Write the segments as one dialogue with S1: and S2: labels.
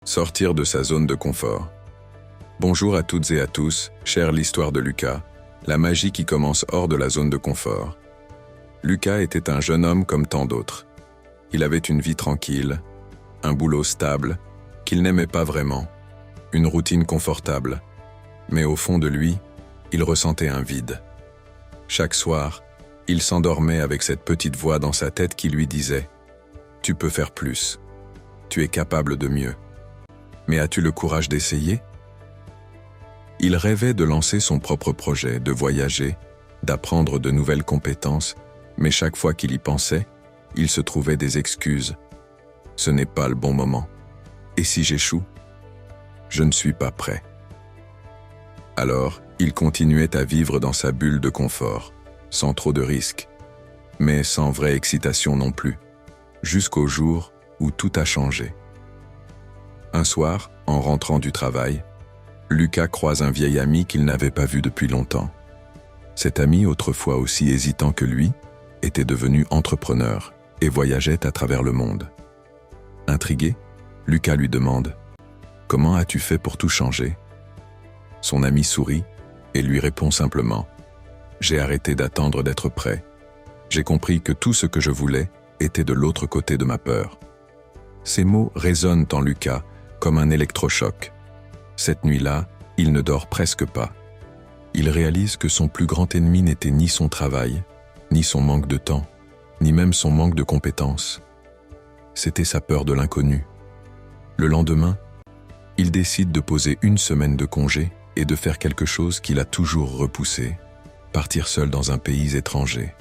S1: Sortir de sa zone de confort. Bonjour à toutes et à tous, chère l'histoire de Lucas, la magie qui commence hors de la zone de confort. Lucas était un jeune homme comme tant d'autres. Il avait une vie tranquille, un boulot stable, qu'il n'aimait pas vraiment, une routine confortable. Mais au fond de lui, il ressentait un vide. Chaque soir, il s'endormait avec cette petite voix dans sa tête qui lui disait « Tu peux faire plus. Tu es capable de mieux. Mais as-tu le courage d'essayer ?» Il rêvait de lancer son propre projet, de voyager, d'apprendre de nouvelles compétences, mais chaque fois qu'il y pensait, il se trouvait des excuses. « Ce n'est pas le bon moment. Et si j'échoue ? Je ne suis pas prêt. » Alors, il continuait à vivre dans sa bulle de confort, sans trop de risques, mais sans vraie excitation non plus, jusqu'au jour où tout a changé. Un soir, en rentrant du travail, Lucas croise un vieil ami qu'il n'avait pas vu depuis longtemps. Cet ami, autrefois aussi hésitant que lui, était devenu entrepreneur et voyageait à travers le monde. Intrigué, Lucas lui demande « Comment as-tu fait pour tout changer ?» Son ami sourit et lui répond simplement « J'ai arrêté d'attendre d'être prêt. J'ai compris que tout ce que je voulais était de l'autre côté de ma peur. » Ces mots résonnent en Lucas comme un électrochoc. Cette nuit-là, il ne dort presque pas. Il réalise que son plus grand ennemi n'était ni son travail, ni son manque de temps, ni même son manque de compétences. C'était sa peur de l'inconnu. Le lendemain, il décide de poser une semaine de congé et de faire quelque chose qu'il a toujours repoussé, partir seul dans un pays étranger.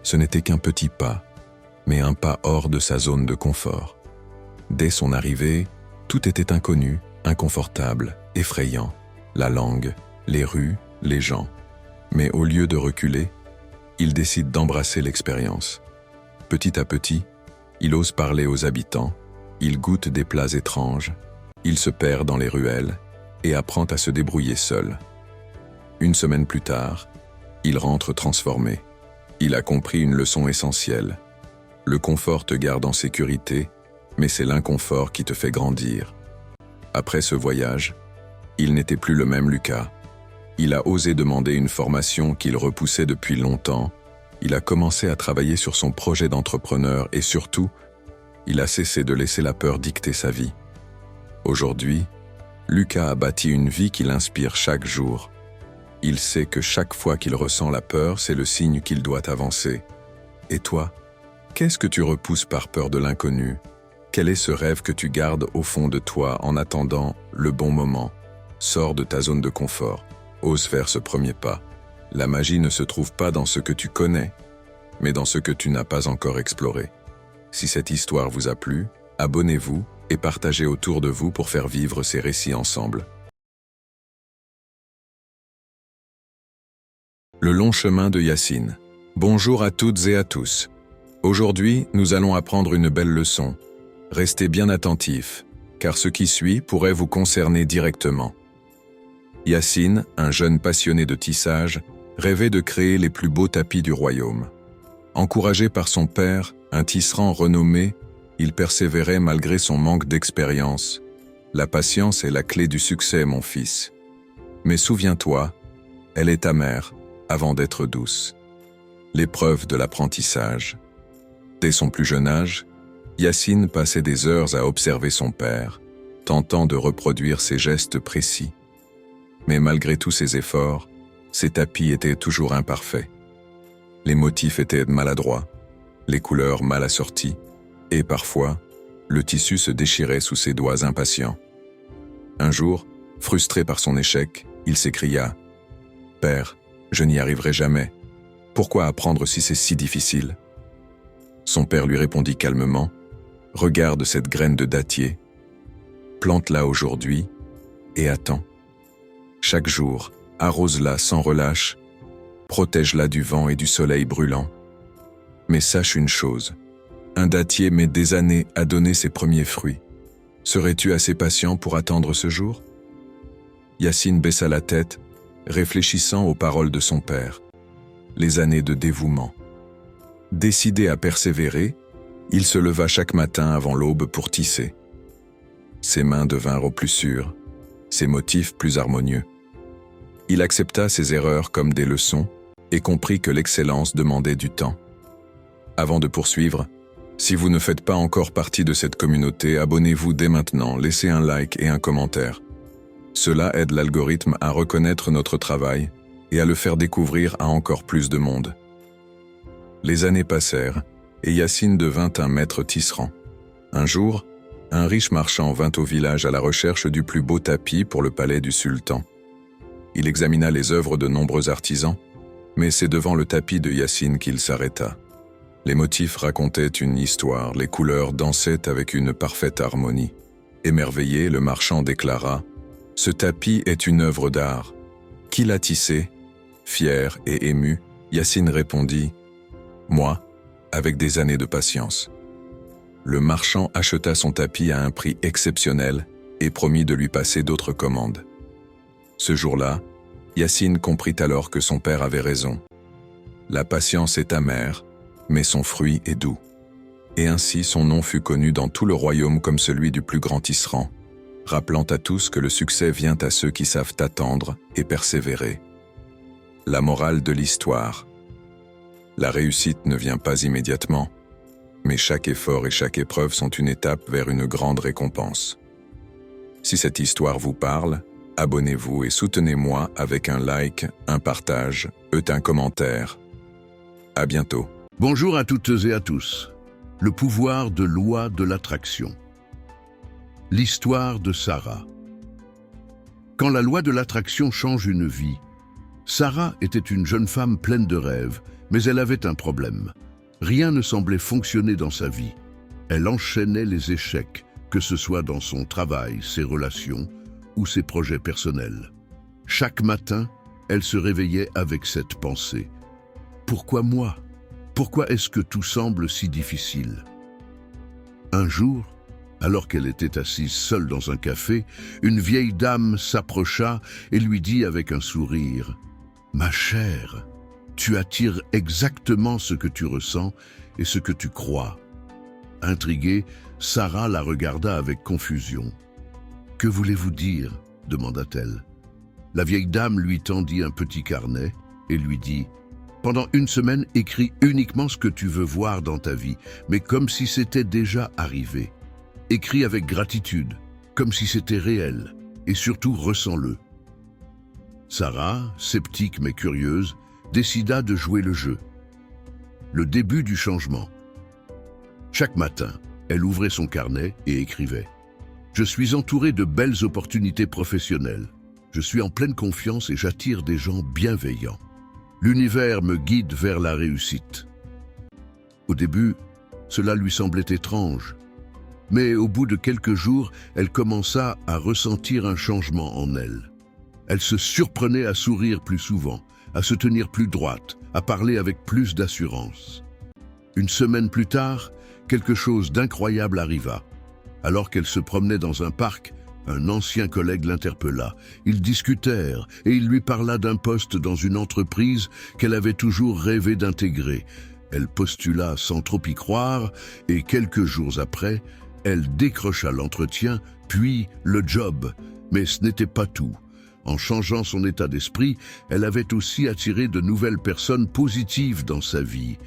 S1: Ce n'était qu'un petit pas, mais un pas hors de sa zone de confort. Dès son arrivée, tout était inconnu, inconfortable, effrayant. La langue, les rues, les gens. Mais au lieu de reculer, il décide d'embrasser l'expérience. Petit à petit, il ose parler aux habitants, il goûte des plats étranges, il se perd dans les ruelles et apprend à se débrouiller seul. Une semaine plus tard, il rentre transformé. Il a compris une leçon essentielle. Le confort te garde en sécurité, mais c'est l'inconfort qui te fait grandir. Après ce voyage, il n'était plus le même Lucas. Il a osé demander une formation qu'il repoussait depuis longtemps. Il a commencé à travailler sur son projet d'entrepreneur et surtout, il a cessé de laisser la peur dicter sa vie. Aujourd'hui, Lucas a bâti une vie qui l'inspire chaque jour. Il sait que chaque fois qu'il ressent la peur, c'est le signe qu'il doit avancer. Et toi, qu'est-ce que tu repousses par peur de l'inconnu ? Quel est ce rêve que tu gardes au fond de toi en attendant le bon moment ? Sors de ta zone de confort, ose faire ce premier pas. La magie ne se trouve pas dans ce que tu connais, mais dans ce que tu n'as pas encore exploré. Si cette histoire vous a plu, abonnez-vous et partagez autour de vous pour faire vivre ces récits ensemble. Le long chemin de Yacine. Bonjour à toutes et à tous. Aujourd'hui, nous allons apprendre une belle leçon. Restez bien attentifs, car ce qui suit pourrait vous concerner directement. Yacine, un jeune passionné de tissage, rêvait de créer les plus beaux tapis du royaume. Encouragé par son père, un tisserand renommé, il persévérait malgré son manque d'expérience. La patience est la clé du succès, mon fils. Mais souviens-toi, elle est amère avant d'être douce. L'épreuve de l'apprentissage. Dès son plus jeune âge, Yacine passait des heures à observer son père, tentant de reproduire ses gestes précis. Mais malgré tous ses efforts, ses tapis étaient toujours imparfaits. Les motifs étaient maladroits, les couleurs mal assorties, et parfois, le tissu se déchirait sous ses doigts impatients. Un jour, frustré par son échec, il s'écria « Père, je n'y arriverai jamais. Pourquoi apprendre si c'est si difficile ?» Son père lui répondit calmement « Regarde cette graine de dattier. Plante-la aujourd'hui et attends. Chaque jour, arrose-la sans relâche, protège-la du vent et du soleil brûlant. Mais sache une chose, un dattier met des années à donner ses premiers fruits. Serais-tu assez patient pour attendre ce jour ?» Yacine baissa la tête, réfléchissant aux paroles de son père. Les années de dévouement. Décidé à persévérer, il se leva chaque matin avant l'aube pour tisser. Ses mains devinrent plus sûres, ses motifs plus harmonieux. Il accepta ses erreurs comme des leçons et comprit que l'excellence demandait du temps. Avant de poursuivre, si vous ne faites pas encore partie de cette communauté, abonnez-vous dès maintenant, laissez un like et un commentaire. Cela aide l'algorithme à reconnaître notre travail et à le faire découvrir à encore plus de monde. Les années passèrent et Yassine devint un maître tisserand. Un jour, un riche marchand vint au village à la recherche du plus beau tapis pour le palais du sultan. Il examina les œuvres de nombreux artisans, mais c'est devant le tapis de Yassine qu'il s'arrêta. Les motifs racontaient une histoire, les couleurs dansaient avec une parfaite harmonie. Émerveillé, le marchand déclara « Ce tapis est une œuvre d'art. Qui l'a tissé ?» Fier et ému, Yassine répondit « Moi, avec des années de patience. » Le marchand acheta son tapis à un prix exceptionnel et promit de lui passer d'autres commandes. Ce jour-là, Yassine comprit alors que son père avait raison. La patience est amère, mais son fruit est doux. Et ainsi son nom fut connu dans tout le royaume comme celui du plus grand tisserand, rappelant à tous que le succès vient à ceux qui savent attendre et persévérer. La morale de l'histoire. La réussite ne vient pas immédiatement, mais chaque effort et chaque épreuve sont une étape vers une grande récompense. Si cette histoire vous parle, abonnez-vous et soutenez-moi avec un like, un partage, un commentaire. À bientôt.
S2: Bonjour à toutes et à tous. Le pouvoir de loi de l'attraction. L'histoire de Sarah. Quand la loi de l'attraction change une vie, Sarah était une jeune femme pleine de rêves, mais elle avait un problème. Rien ne semblait fonctionner dans sa vie. Elle enchaînait les échecs, que ce soit dans son travail, ses relations ou ses projets personnels. Chaque matin, elle se réveillait avec cette pensée. Pourquoi moi ? Pourquoi est-ce que tout semble si difficile ? Un jour, alors qu'elle était assise seule dans un café, une vieille dame s'approcha et lui dit avec un sourire « Ma chère, tu attires exactement ce que tu ressens et ce que tu crois. » Intriguée, Sarah la regarda avec confusion. « Que voulez-vous dire ?» demanda-t-elle. La vieille dame lui tendit un petit carnet et lui dit « Pendant une semaine, écris uniquement ce que tu veux voir dans ta vie, mais comme si c'était déjà arrivé. Écris avec gratitude, comme si c'était réel, et surtout ressens-le. » Sarah, sceptique mais curieuse, décida de jouer le jeu. Le début du changement. Chaque matin, elle ouvrait son carnet et écrivait « Je suis entourée de belles opportunités professionnelles. Je suis en pleine confiance et j'attire des gens bienveillants. L'univers me guide vers la réussite. » Au début, cela lui semblait étrange. Mais au bout de quelques jours, elle commença à ressentir un changement en elle. Elle se surprenait à sourire plus souvent, à se tenir plus droite, à parler avec plus d'assurance. Une semaine plus tard, quelque chose d'incroyable arriva. Alors qu'elle se promenait dans un parc, un ancien collègue l'interpella. Ils discutèrent et il lui parla d'un poste dans une entreprise qu'elle avait toujours rêvé d'intégrer. Elle postula sans trop y croire et quelques jours après, elle décrocha l'entretien, puis le job. Mais ce n'était pas tout. En changeant son état d'esprit, elle avait aussi attiré de nouvelles personnes positives dans sa vie.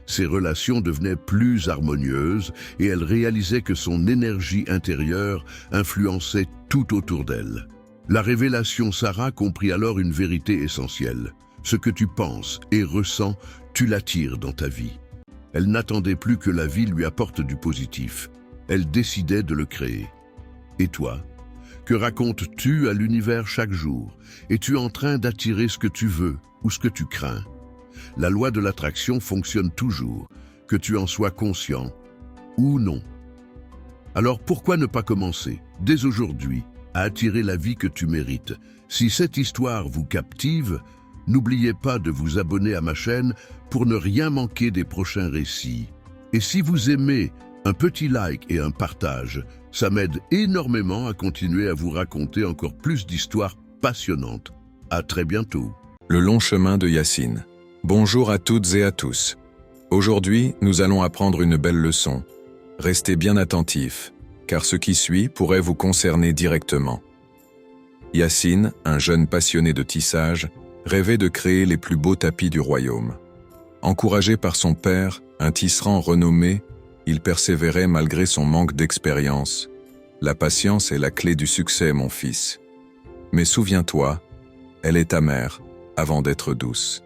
S2: Ses relations devenaient plus harmonieuses et elle réalisait que son énergie intérieure influençait tout autour d'elle. La révélation Sarah comprit alors une vérité essentielle. Ce que tu penses et ressens, tu l'attires dans ta vie. Elle n'attendait plus que la vie lui apporte du positif. Elle décidait de le créer. Et toi ? Que racontes-tu à l'univers chaque jour? Es-tu en train d'attirer ce que tu veux ou ce que tu crains? La loi de l'attraction fonctionne toujours, que tu en sois conscient ou non. Alors pourquoi ne pas commencer, dès aujourd'hui, à attirer la vie que tu mérites? Si cette histoire vous captive, n'oubliez pas de vous abonner à ma chaîne pour ne rien manquer des prochains récits. Et si vous aimez, un petit like et un partage, ça m'aide énormément à continuer à vous raconter encore plus d'histoires passionnantes. À très bientôt.
S1: Le long chemin de Yassine. Bonjour à toutes et à tous. Aujourd'hui, nous allons apprendre une belle leçon. Restez bien attentifs. car ce qui suit pourrait vous concerner directement. Yacine, un jeune passionné de tissage, rêvait de créer les plus beaux tapis du royaume. Encouragé par son père, un tisserand renommé, il persévérait malgré son manque d'expérience. La patience est la clé du succès, mon fils. Mais souviens-toi, elle est amère avant d'être douce.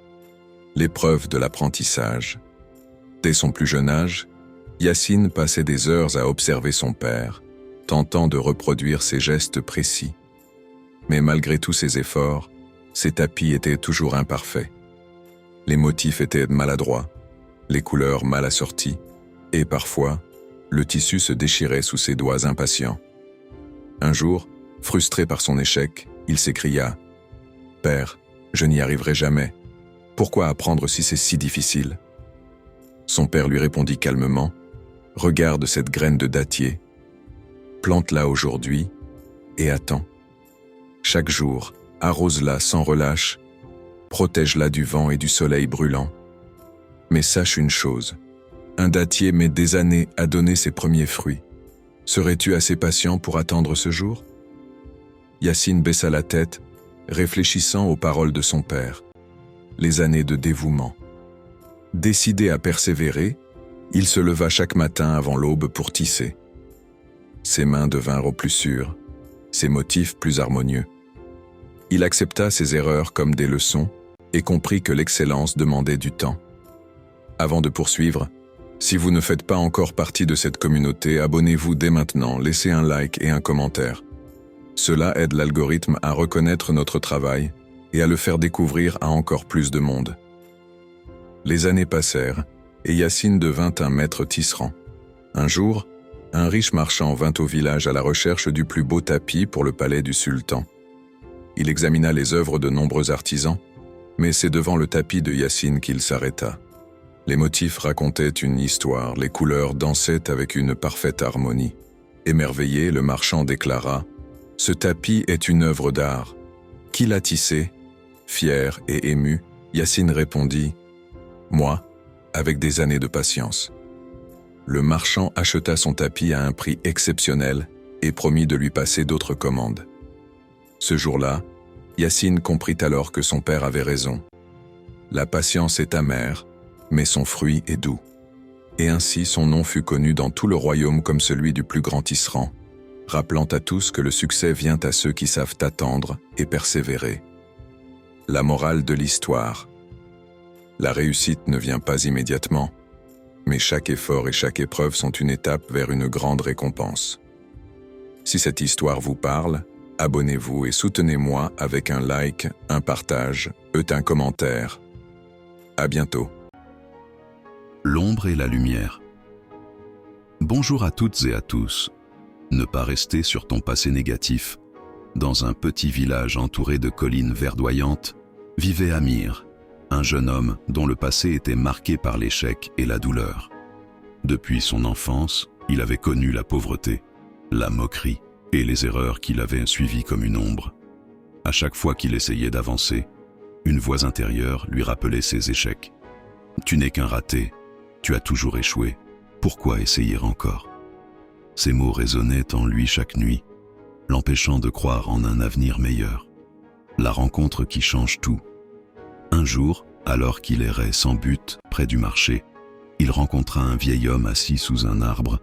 S1: L'épreuve de l'apprentissage. Dès son plus jeune âge, Yacine passait des heures à observer son père, tentant de reproduire ses gestes précis. Mais malgré tous ses efforts, ses tapis étaient toujours imparfaits. Les motifs étaient maladroits, les couleurs mal assorties, et parfois, le tissu se déchirait sous ses doigts impatients. Un jour, frustré par son échec, il s'écria « Père, je n'y arriverai jamais. Pourquoi apprendre si c'est si difficile ?» Son père lui répondit calmement « Regarde cette graine de dattier. Plante-la aujourd'hui et attends. Chaque jour, arrose-la sans relâche, protège-la du vent et du soleil brûlant. Mais sache une chose, un dattier met des années à donner ses premiers fruits. Serais-tu assez patient pour attendre ce jour ?» Yacine baissa la tête, réfléchissant aux paroles de son père. Les années de dévouement. Décidé à persévérer, il se leva chaque matin avant l'aube pour tisser. Ses mains devinrent plus sûres, ses motifs plus harmonieux. Il accepta ses erreurs comme des leçons et comprit que l'excellence demandait du temps. Avant de poursuivre, si vous ne faites pas encore partie de cette communauté, abonnez-vous dès maintenant, laissez un like et un commentaire. Cela aide l'algorithme à reconnaître notre travail et à le faire découvrir à encore plus de monde. Les années passèrent et Yacine devint un maître tisserand. Un jour, un riche marchand vint au village à la recherche du plus beau tapis pour le palais du sultan. Il examina les œuvres de nombreux artisans, mais c'est devant le tapis de Yacine qu'il s'arrêta. Les motifs racontaient une histoire, les couleurs dansaient avec une parfaite harmonie. Émerveillé, le marchand déclara « Ce tapis est une œuvre d'art. Qui l'a tissé ?» Fier et ému, Yacine répondit « Moi, avec des années de patience. » Le marchand acheta son tapis à un prix exceptionnel et promit de lui passer d'autres commandes. Ce jour-là, Yacine comprit alors que son père avait raison. La patience est amère, mais son fruit est doux. Et ainsi son nom fut connu dans tout le royaume comme celui du plus grand tisserand, rappelant à tous que le succès vient à ceux qui savent attendre et persévérer. La morale de l'histoire. La réussite ne vient pas immédiatement, mais chaque effort et chaque épreuve sont une étape vers une grande récompense. Si cette histoire vous parle, abonnez-vous et soutenez-moi avec un like, un partage, un commentaire. À bientôt.
S2: L'ombre et la lumière. Bonjour à toutes et à tous. Ne pas rester sur ton passé négatif. Dans un petit village entouré de collines verdoyantes, vivait Amir, un jeune homme dont le passé était marqué par l'échec et la douleur. Depuis son enfance, il avait connu la pauvreté, la moquerie et les erreurs qu'il avait suivies comme une ombre. À chaque fois qu'il essayait d'avancer, une voix intérieure lui rappelait ses échecs. « Tu n'es qu'un raté, tu as toujours échoué, pourquoi essayer encore ?» Ces mots résonnaient en lui chaque nuit, l'empêchant de croire en un avenir meilleur. La rencontre qui change tout. Un jour, alors qu'il errait sans but près du marché, il rencontra un vieil homme assis sous un arbre,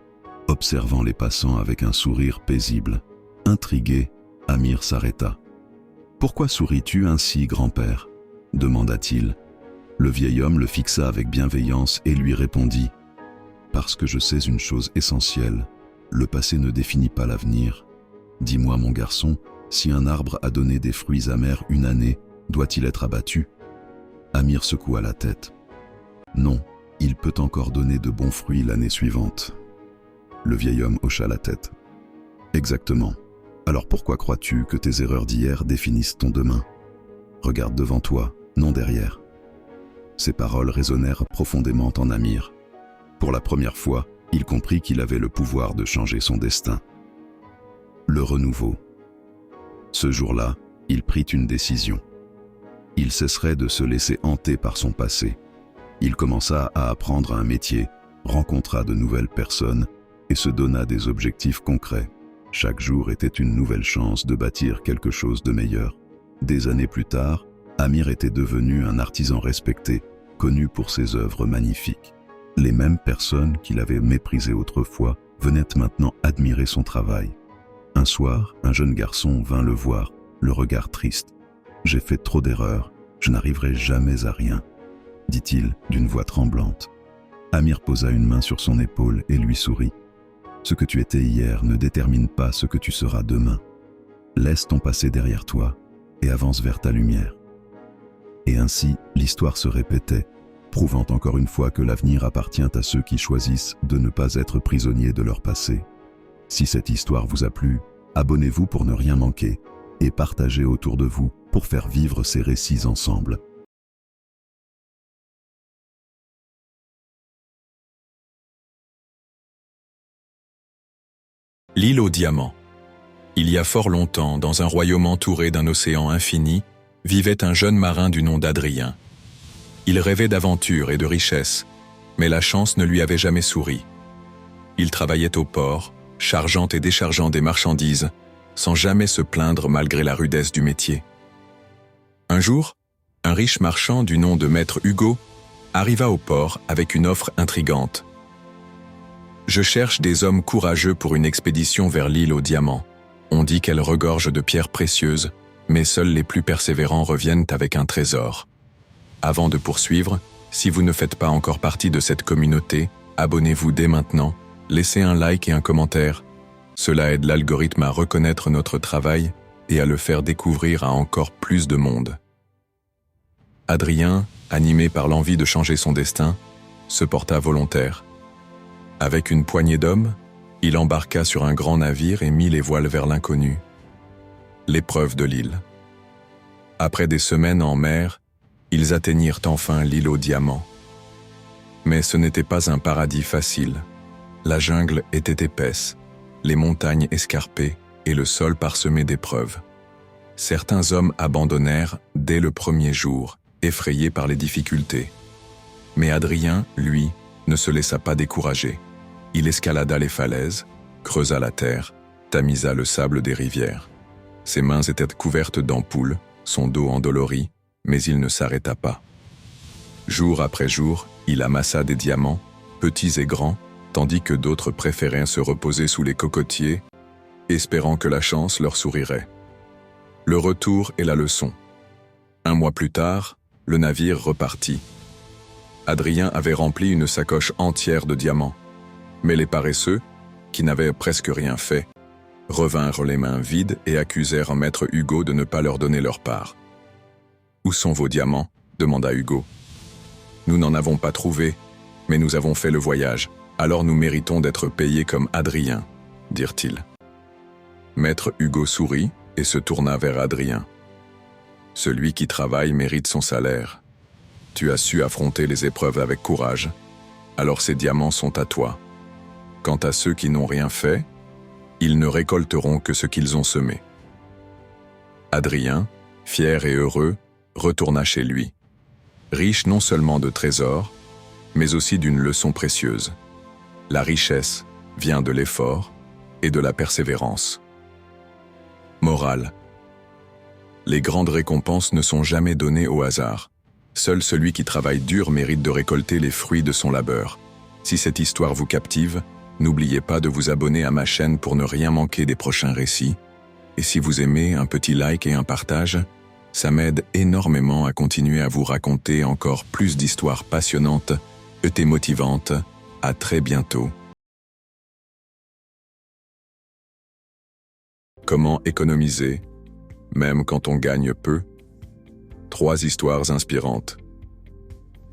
S2: observant les passants avec un sourire paisible. Intrigué, Amir s'arrêta. « Pourquoi souris-tu ainsi, grand-père » demanda-t-il. Le vieil homme le fixa avec bienveillance et lui répondit « Parce que je sais une chose essentielle, le passé ne définit pas l'avenir. Dis-moi, mon garçon, si un arbre a donné des fruits amers une année, doit-il être abattu » Amir secoua la tête. « Non, il peut encore donner de bons fruits l'année suivante. » Le vieil homme hocha la tête. « Exactement. Alors pourquoi crois-tu que tes erreurs d'hier définissent ton demain ? Regarde devant toi, non derrière. » Ces paroles résonnèrent profondément en Amir. Pour la première fois, il comprit qu'il avait le pouvoir de changer son destin. Le renouveau. Ce jour-là, il prit une décision. Il cesserait de se laisser hanter par son passé. Il commença à apprendre un métier, rencontra de nouvelles personnes et se donna des objectifs concrets. Chaque jour était une nouvelle chance de bâtir quelque chose de meilleur. Des années plus tard, Amir était devenu un artisan respecté, connu pour ses œuvres magnifiques. Les mêmes personnes qui l'avaient méprisé autrefois venaient maintenant admirer son travail. Un soir, un jeune garçon vint le voir, le regard triste. « J'ai fait trop d'erreurs, je n'arriverai jamais à rien », dit-il d'une voix tremblante. Amir posa une main sur son épaule et lui sourit. « Ce que tu étais hier ne détermine pas ce que tu seras demain. Laisse ton passé derrière toi et avance vers ta lumière. » Et ainsi, l'histoire se répétait, prouvant encore une fois que l'avenir appartient à ceux qui choisissent de ne pas être prisonniers de leur passé. Si cette histoire vous a plu, abonnez-vous pour ne rien manquer et partagez autour de vous pour faire vivre ces récits ensemble.
S1: L'île aux diamants. Il y a fort longtemps, dans un royaume entouré d'un océan infini, vivait un jeune marin du nom d'Adrien. Il rêvait d'aventure et de richesse, mais la chance ne lui avait jamais souri. Il travaillait au port, chargeant et déchargeant des marchandises, sans jamais se plaindre malgré la rudesse du métier. Un jour, un riche marchand du nom de Maître Hugo arriva au port avec une offre intrigante. « Je cherche des hommes courageux pour une expédition vers l'île aux diamants. On dit qu'elle regorge de pierres précieuses, mais seuls les plus persévérants reviennent avec un trésor. Avant de poursuivre, si vous ne faites pas encore partie de cette communauté, abonnez-vous dès maintenant, laissez un like et un commentaire. Cela aide l'algorithme à reconnaître notre travail et à le faire découvrir à encore plus de monde. » Adrien, animé par l'envie de changer son destin, se porta volontaire. Avec une poignée d'hommes, il embarqua sur un grand navire et mit les voiles vers l'inconnu. L'épreuve de l'île. Après des semaines en mer, ils atteignirent enfin l'île aux diamants. Mais ce n'était pas un paradis facile. La jungle était épaisse, les montagnes escarpées et le sol parsemé d'épreuves. Certains hommes abandonnèrent dès le premier jour, effrayés par les difficultés. Mais Adrien, lui, ne se laissa pas décourager. Il escalada les falaises, creusa la terre, tamisa le sable des rivières. Ses mains étaient couvertes d'ampoules, son dos endolori, mais il ne s'arrêta pas. Jour après jour, il amassa des diamants, petits et grands, tandis que d'autres préféraient se reposer sous les cocotiers, espérant que la chance leur sourirait. Le retour est la leçon. Un mois plus tard, le navire repartit. Adrien avait rempli une sacoche entière de diamants, mais les paresseux, qui n'avaient presque rien fait, revinrent les mains vides et accusèrent Maître Hugo de ne pas leur donner leur part. « Où sont vos diamants ?» demanda Hugo. « Nous n'en avons pas trouvé, mais nous avons fait le voyage, alors nous méritons d'être payés comme Adrien, » dirent-ils. Maître Hugo sourit et se tourna vers Adrien. « Celui qui travaille mérite son salaire. Tu as su affronter les épreuves avec courage, alors ces diamants sont à toi. Quant à ceux qui n'ont rien fait, ils ne récolteront que ce qu'ils ont semé. » Adrien, fier et heureux, retourna chez lui, riche non seulement de trésors, mais aussi d'une leçon précieuse. La richesse vient de l'effort et de la persévérance. Morale. Les grandes récompenses ne sont jamais données au hasard. Seul celui qui travaille dur mérite de récolter les fruits de son labeur. Si cette histoire vous captive, n'oubliez pas de vous abonner à ma chaîne pour ne rien manquer des prochains récits. Et si vous aimez, un petit like et un partage, ça m'aide énormément à continuer à vous raconter encore plus d'histoires passionnantes et motivantes. À très bientôt. Comment économiser, même quand on gagne peu? 3 histoires inspirantes.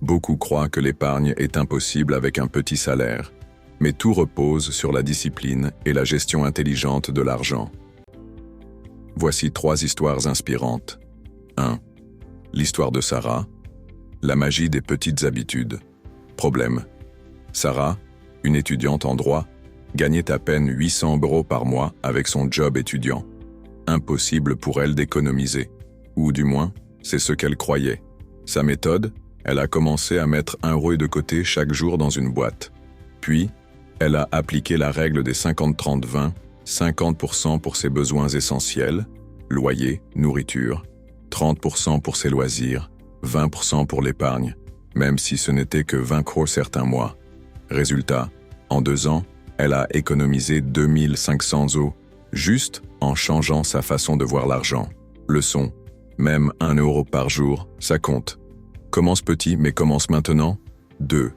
S1: Beaucoup croient que l'épargne est impossible avec un petit salaire, mais tout repose sur la discipline et la gestion intelligente de l'argent. Voici 3 histoires inspirantes. 1. L'histoire de Sarah. La magie des petites habitudes. Problème. Sarah, une étudiante en droit, gagnait à peine 800 € par mois avec son job étudiant. Impossible pour elle d'économiser. Ou du moins, c'est ce qu'elle croyait. Sa méthode, elle a commencé à mettre 1 € de côté chaque jour dans une boîte. Puis, Elle a appliqué la règle des 50-30-20, 50% pour ses besoins essentiels, loyer, nourriture, 30% pour ses loisirs, 20% pour l'épargne, même si ce n'était que 20 € certains mois. Résultat, en 2 ans, elle a économisé 2500 €, juste en changeant sa façon de voir l'argent. Leçon, même 1 € par jour, ça compte. Commence petit mais commence maintenant. 2.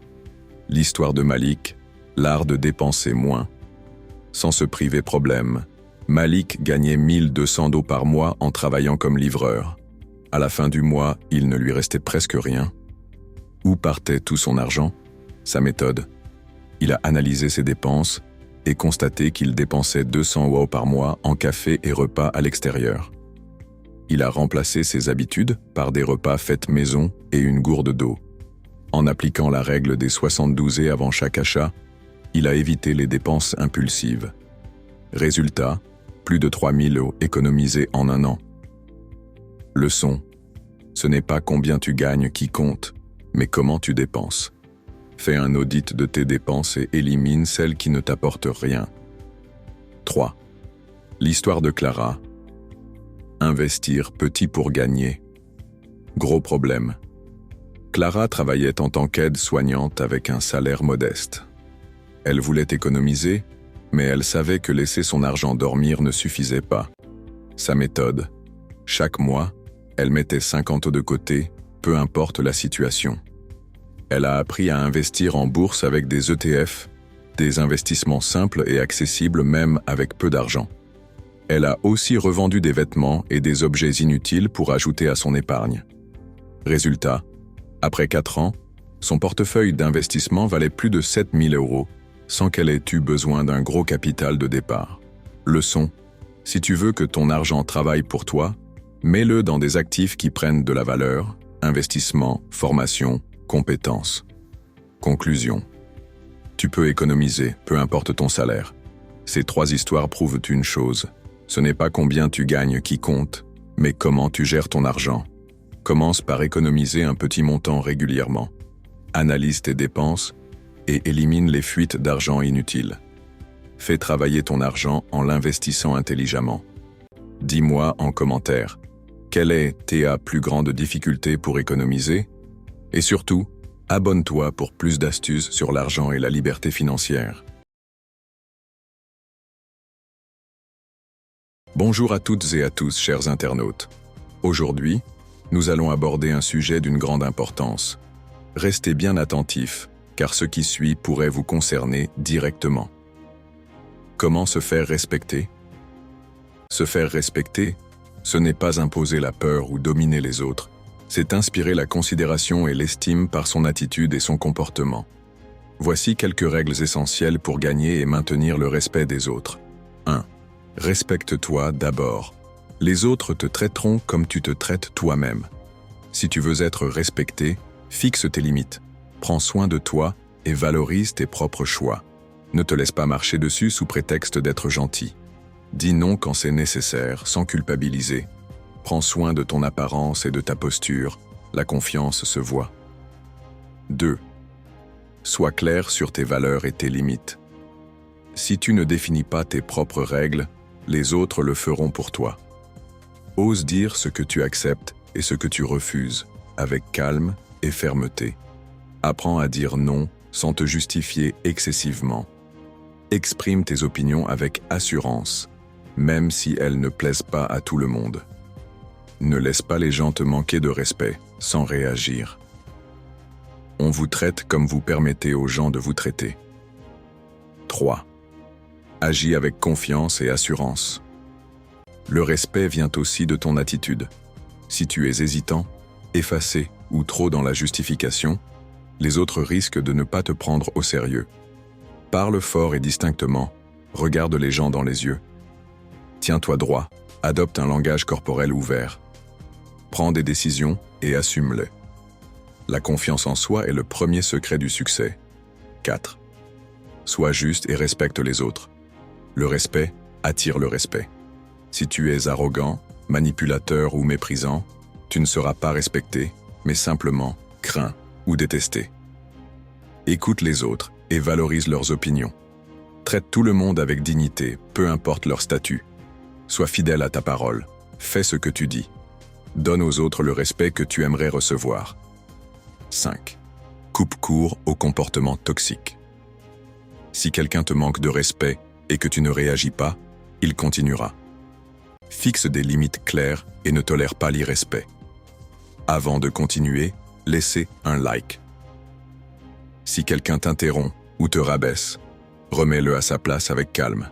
S1: L'histoire de Malik, l'art de dépenser moins. Sans se priver problème, Malik gagnait 1200 € par mois en travaillant comme livreur. À la fin du mois, il ne lui restait presque rien. Où partait tout son argent? Sa méthode. Il a analysé ses dépenses et constaté qu'il dépensait 200 € par mois en café et repas à l'extérieur. Il a remplacé ses habitudes par des repas faits maison et une gourde d'eau. En appliquant la règle des 72 € avant chaque achat, il a évité les dépenses impulsives. Résultat, plus de 3000 € économisés en 1 an. Leçon, ce n'est pas combien tu gagnes qui compte, mais comment tu dépenses. Fais un audit de tes dépenses et élimine celles qui ne t'apportent rien. 3. L'histoire de Clara. Investir petit pour gagner. Gros problème. Clara travaillait en tant qu'aide-soignante avec un salaire modeste. Elle voulait économiser, mais elle savait que laisser son argent dormir ne suffisait pas. Sa méthode. Chaque mois, elle mettait 50 € de côté, peu importe la situation. Elle a appris à investir en bourse avec des ETF, des investissements simples et accessibles même avec peu d'argent. Elle a aussi revendu des vêtements et des objets inutiles pour ajouter à son épargne. Résultat, après 4 ans, son portefeuille d'investissement valait plus de 7000 € sans qu'elle ait eu besoin d'un gros capital de départ. Leçon, si tu veux que ton argent travaille pour toi, mets-le dans des actifs qui prennent de la valeur, investissement, formation, compétences. Conclusion. Tu peux économiser, peu importe ton salaire. Ces 3 histoires prouvent une chose. Ce n'est pas combien tu gagnes qui compte, mais comment tu gères ton argent. Commence par économiser un petit montant régulièrement. Analyse tes dépenses et élimine les fuites d'argent inutiles. Fais travailler ton argent en l'investissant intelligemment. Dis-moi en commentaire, quelle est ta plus grande difficulté pour économiser? Et surtout, abonne-toi pour plus d'astuces sur l'argent et la liberté financière. Bonjour à toutes et à tous, chers internautes. Aujourd'hui, nous allons aborder un sujet d'une grande importance. Restez bien attentifs, car ce qui suit pourrait vous concerner directement. Comment se faire respecter? Se faire respecter, ce n'est pas imposer la peur ou dominer les autres, c'est inspirer la considération et l'estime par son attitude et son comportement. Voici quelques règles essentielles pour gagner et maintenir le respect des autres. 1. Respecte-toi d'abord. Les autres te traiteront comme tu te traites toi-même. Si tu veux être respecté, fixe tes limites. Prends soin de toi et valorise tes propres choix. Ne te laisse pas marcher dessus sous prétexte d'être gentil. Dis non quand c'est nécessaire, sans culpabiliser. Prends soin de ton apparence et de ta posture. La confiance se voit. 2. Sois clair sur tes valeurs et tes limites. Si tu ne définis pas tes propres règles, les autres le feront pour toi. Ose dire ce que tu acceptes et ce que tu refuses, avec calme et fermeté. Apprends à dire non sans te justifier excessivement. Exprime tes opinions avec assurance, même si elles ne plaisent pas à tout le monde. Ne laisse pas les gens te manquer de respect, sans réagir. On vous traite comme vous permettez aux gens de vous traiter. 3. Agis avec confiance et assurance. Le respect vient aussi de ton attitude. Si tu es hésitant, effacé ou trop dans la justification, les autres risquent de ne pas te prendre au sérieux. Parle fort et distinctement, regarde les gens dans les yeux. Tiens-toi droit, adopte un langage corporel ouvert. Prends des décisions et assume-les. La confiance en soi est le premier secret du succès. 4. Sois juste et respecte les autres. Le respect attire le respect. Si tu es arrogant, manipulateur ou méprisant, tu ne seras pas respecté, mais simplement craint ou détesté. Écoute les autres et valorise leurs opinions. Traite tout le monde avec dignité, peu importe leur statut. Sois fidèle à ta parole. Fais ce que tu dis. Donne aux autres le respect que tu aimerais recevoir. 5. Coupe court aux comportements toxiques. Si quelqu'un te manque de respect et que tu ne réagis pas, il continuera. Fixe des limites claires et ne tolère pas l'irrespect. Avant de continuer, laissez un like. Si quelqu'un t'interrompt ou te rabaisse, remets-le à sa place avec calme.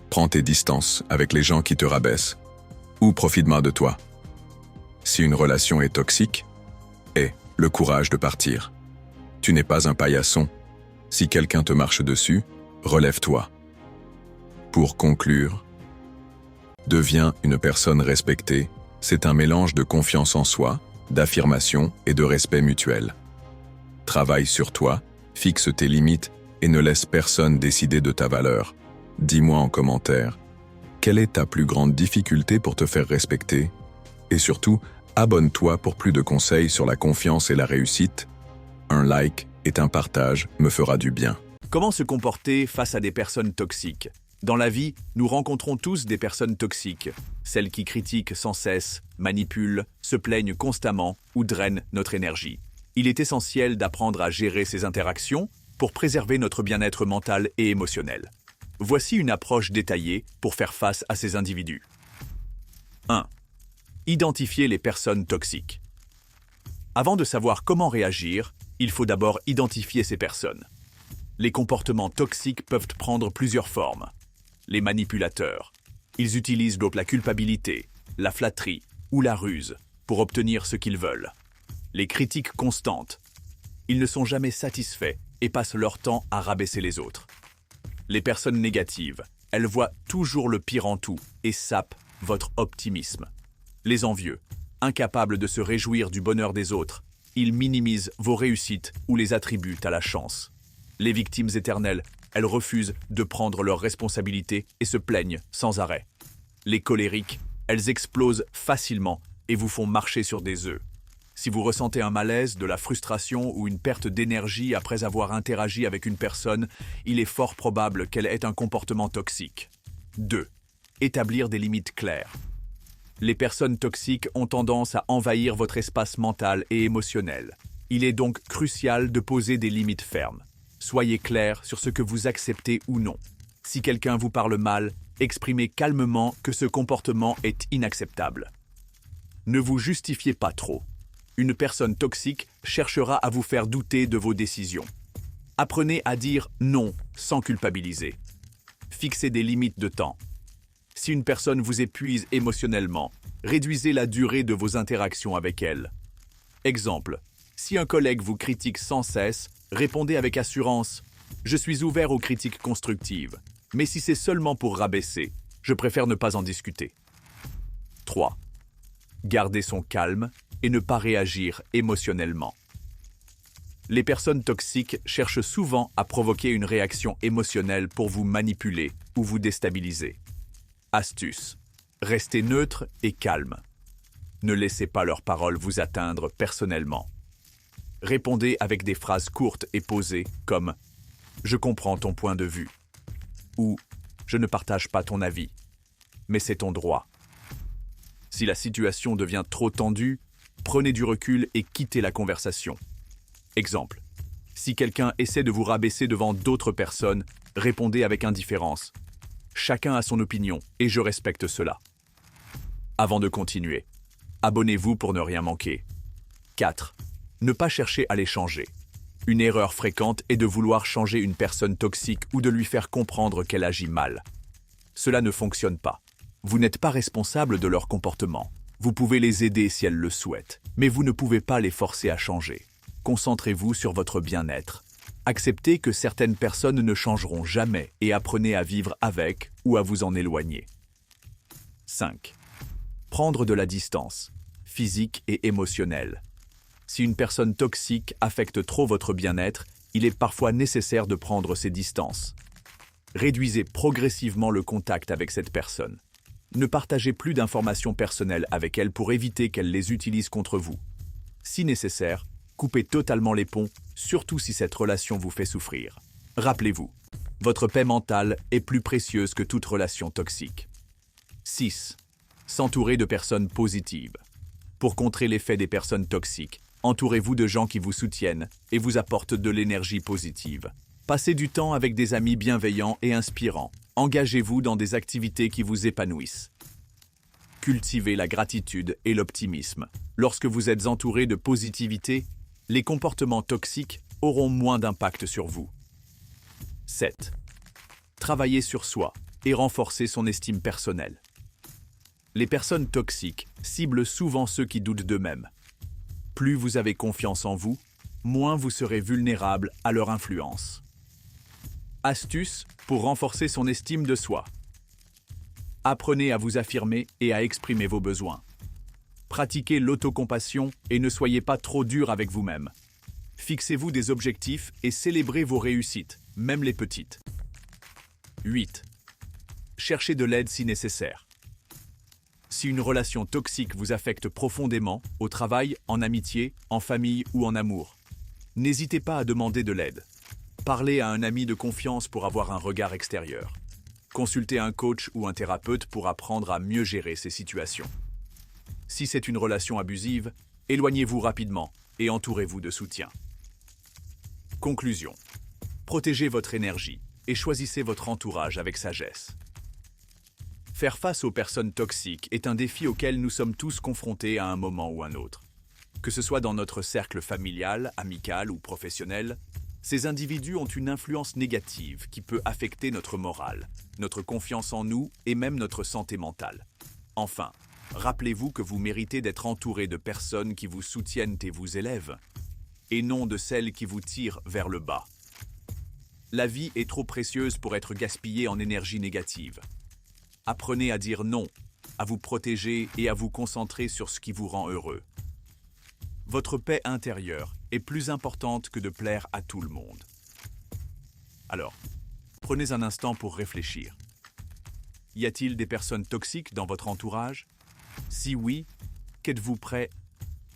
S1: Prends tes distances avec les gens qui te rabaissent ou profitent mal de toi. Si une relation est toxique, aie le courage de partir. Tu n'es pas un paillasson. Si quelqu'un te marche dessus, relève-toi. Pour conclure, deviens une personne respectée. C'est un mélange de confiance en soi, d'affirmation et de respect mutuel. Travaille sur toi, fixe tes limites et ne laisse personne décider de ta valeur. Dis-moi en commentaire, quelle est ta plus grande difficulté pour te faire respecter? Et surtout, abonne-toi pour plus de conseils sur la confiance et la réussite. Un like et un partage me fera du bien.
S3: Comment se comporter face à des personnes toxiques? Dans la vie, nous rencontrons tous des personnes toxiques, celles qui critiquent sans cesse, manipulent, se plaignent constamment ou drainent notre énergie. Il est essentiel d'apprendre à gérer ces interactions pour préserver notre bien-être mental et émotionnel. Voici une approche détaillée pour faire face à ces individus. 1. Identifier les personnes toxiques. Avant de savoir comment réagir, il faut d'abord identifier ces personnes. Les comportements toxiques peuvent prendre plusieurs formes. Les manipulateurs. Ils utilisent donc la culpabilité, la flatterie ou la ruse pour obtenir ce qu'ils veulent. Les critiques constantes. Ils ne sont jamais satisfaits et passent leur temps à rabaisser les autres. Les personnes négatives. Elles voient toujours le pire en tout et sapent votre optimisme. Les envieux. Incapables de se réjouir du bonheur des autres, ils minimisent vos réussites ou les attribuent à la chance. Les victimes éternelles, elles refusent de prendre leurs responsabilités et se plaignent sans arrêt. Les colériques, elles explosent facilement et vous font marcher sur des œufs. Si vous ressentez un malaise, de la frustration ou une perte d'énergie après avoir interagi avec une personne, il est fort probable qu'elle ait un comportement toxique. 2. Établir des limites claires. Les personnes toxiques ont tendance à envahir votre espace mental et émotionnel. Il est donc crucial de poser des limites fermes. Soyez clair sur ce que vous acceptez ou non. Si quelqu'un vous parle mal, exprimez calmement que ce comportement est inacceptable. Ne vous justifiez pas trop. Une personne toxique cherchera à vous faire douter de vos décisions. Apprenez à dire non sans culpabiliser. Fixez des limites de temps. Si une personne vous épuise émotionnellement, réduisez la durée de vos interactions avec elle. Exemple, si un collègue vous critique sans cesse, répondez avec assurance « Je suis ouvert aux critiques constructives, mais si c'est seulement pour rabaisser, je préfère ne pas en discuter. » 3. Garder son calme et ne pas réagir émotionnellement. Les personnes toxiques cherchent souvent à provoquer une réaction émotionnelle pour vous manipuler ou vous déstabiliser. Astuce. Restez neutre et calme. Ne laissez pas leurs paroles vous atteindre personnellement. Répondez avec des phrases courtes et posées comme « Je comprends ton point de vue » ou « Je ne partage pas ton avis, mais c'est ton droit ». Si la situation devient trop tendue, prenez du recul et quittez la conversation. Exemple. Si quelqu'un essaie de vous rabaisser devant d'autres personnes, répondez avec indifférence. Chacun a son opinion et je respecte cela. Avant de continuer, abonnez-vous pour ne rien manquer. 4. Ne pas chercher à les changer. Une erreur fréquente est de vouloir changer une personne toxique ou de lui faire comprendre qu'elle agit mal. Cela ne fonctionne pas. Vous n'êtes pas responsable de leur comportement. Vous pouvez les aider si elles le souhaitent, mais vous ne pouvez pas les forcer à changer. Concentrez-vous sur votre bien-être. Acceptez que certaines personnes ne changeront jamais et apprenez à vivre avec ou à vous en éloigner. 5. Prendre de la distance, physique et émotionnelle. Si une personne toxique affecte trop votre bien-être, il est parfois nécessaire de prendre ses distances. Réduisez progressivement le contact avec cette personne. Ne partagez plus d'informations personnelles avec elle pour éviter qu'elle les utilise contre vous. Si nécessaire, coupez totalement les ponts, surtout si cette relation vous fait souffrir. Rappelez-vous, Votre paix mentale est plus précieuse que toute relation toxique. 6. S'entourer de personnes positives. Pour contrer l'effet des personnes toxiques, entourez-vous de gens qui vous soutiennent et vous apportent de l'énergie positive. Passez du temps avec des amis bienveillants et inspirants. Engagez-vous dans des activités qui vous épanouissent. Cultivez la gratitude et l'optimisme. Lorsque vous êtes entouré de positivité, les comportements toxiques auront moins d'impact sur vous. 7. Travaillez sur soi et renforcez son estime personnelle. Les personnes toxiques ciblent souvent ceux qui doutent d'eux-mêmes. Plus vous avez confiance en vous, moins vous serez vulnérable à leur influence. Astuce pour renforcer son estime de soi. Apprenez à vous affirmer et à exprimer vos besoins. Pratiquez l'autocompassion et ne soyez pas trop dur avec vous-même. Fixez-vous des objectifs et célébrez vos réussites, même les petites. 8. Cherchez de l'aide si nécessaire. Si une relation toxique vous affecte profondément, au travail, en amitié, en famille ou en amour, n'hésitez pas à demander de l'aide. Parlez à un ami de confiance pour avoir un regard extérieur. Consultez un coach ou un thérapeute pour apprendre à mieux gérer ces situations. Si c'est une relation abusive, éloignez-vous rapidement et entourez-vous de soutien. Conclusion. Protégez votre énergie et choisissez votre entourage avec sagesse. Faire face aux personnes toxiques est un défi auquel nous sommes tous confrontés à un moment ou un autre. Que ce soit dans notre cercle familial, amical ou professionnel, ces individus ont une influence négative qui peut affecter notre morale, notre confiance en nous et même notre santé mentale. Enfin, rappelez-vous que vous méritez d'être entouré de personnes qui vous soutiennent et vous élèvent, et non de celles qui vous tirent vers le bas. La vie est trop précieuse pour être gaspillée en énergie négative. Apprenez à dire non, à vous protéger et à vous concentrer sur ce qui vous rend heureux. Votre paix intérieure est plus importante que de plaire à tout le monde. Alors, prenez un instant pour réfléchir. Y a-t-il des personnes toxiques dans votre entourage? Si oui, qu'êtes-vous prêt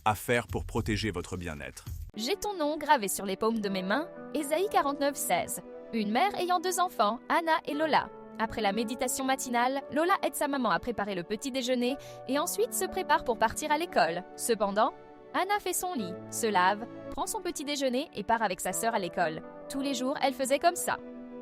S3: à faire pour protéger votre bien-être?
S4: J'ai ton nom gravé sur les paumes de mes mains, Ésaïe 49:16. Une mère ayant 2 enfants, Anna et Lola. Après la méditation matinale, Lola aide sa maman à préparer le petit déjeuner et ensuite se prépare pour partir à l'école. Cependant, Anna fait son lit, se lave, prend son petit déjeuner et part avec sa sœur à l'école. Tous les jours, elle faisait comme ça.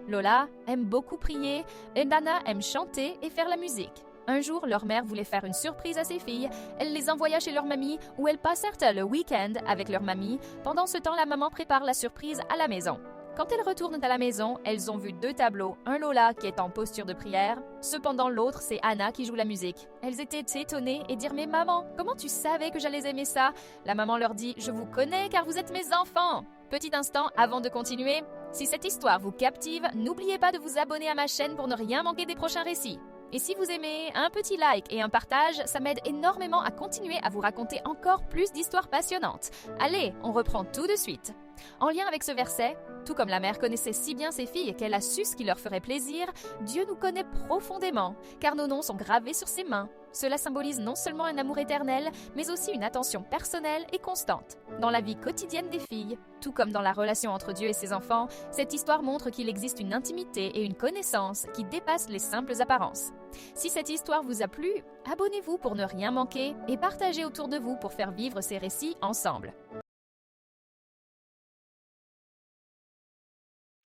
S4: Lola aime beaucoup prier et Anna aime chanter et faire la musique. Un jour, leur mère voulait faire une surprise à ses filles. Elle les envoya chez leur mamie où elles passèrent le week-end avec leur mamie. Pendant ce temps, la maman prépare la surprise à la maison. Quand elles retournent à la maison, elles ont vu 2 tableaux, un Lola qui est en posture de prière, cependant l'autre c'est Anna qui joue la musique. Elles étaient étonnées et dirent « Mais maman, comment tu savais que j'allais aimer ça ?» La maman leur dit « Je vous connais car vous êtes mes enfants !» Petit instant avant de continuer, si cette histoire vous captive, n'oubliez pas de vous abonner à ma chaîne pour ne rien manquer des prochains récits. Et si vous aimez, un petit like et un partage, ça m'aide énormément à continuer à vous raconter encore plus d'histoires passionnantes. Allez, on reprend tout de suite. En lien avec ce verset, tout comme la mère connaissait si bien ses filles et qu'elle a su ce qui leur ferait plaisir, Dieu nous connaît profondément, car nos noms sont gravés sur ses mains. Cela symbolise non seulement un amour éternel, mais aussi une attention personnelle et constante. Dans la vie quotidienne des filles, tout comme dans la relation entre Dieu et ses enfants, cette histoire montre qu'il existe une intimité et une connaissance qui dépassent les simples apparences. Si cette histoire vous a plu, abonnez-vous pour ne rien manquer et partagez autour de vous pour faire vivre ces récits ensemble.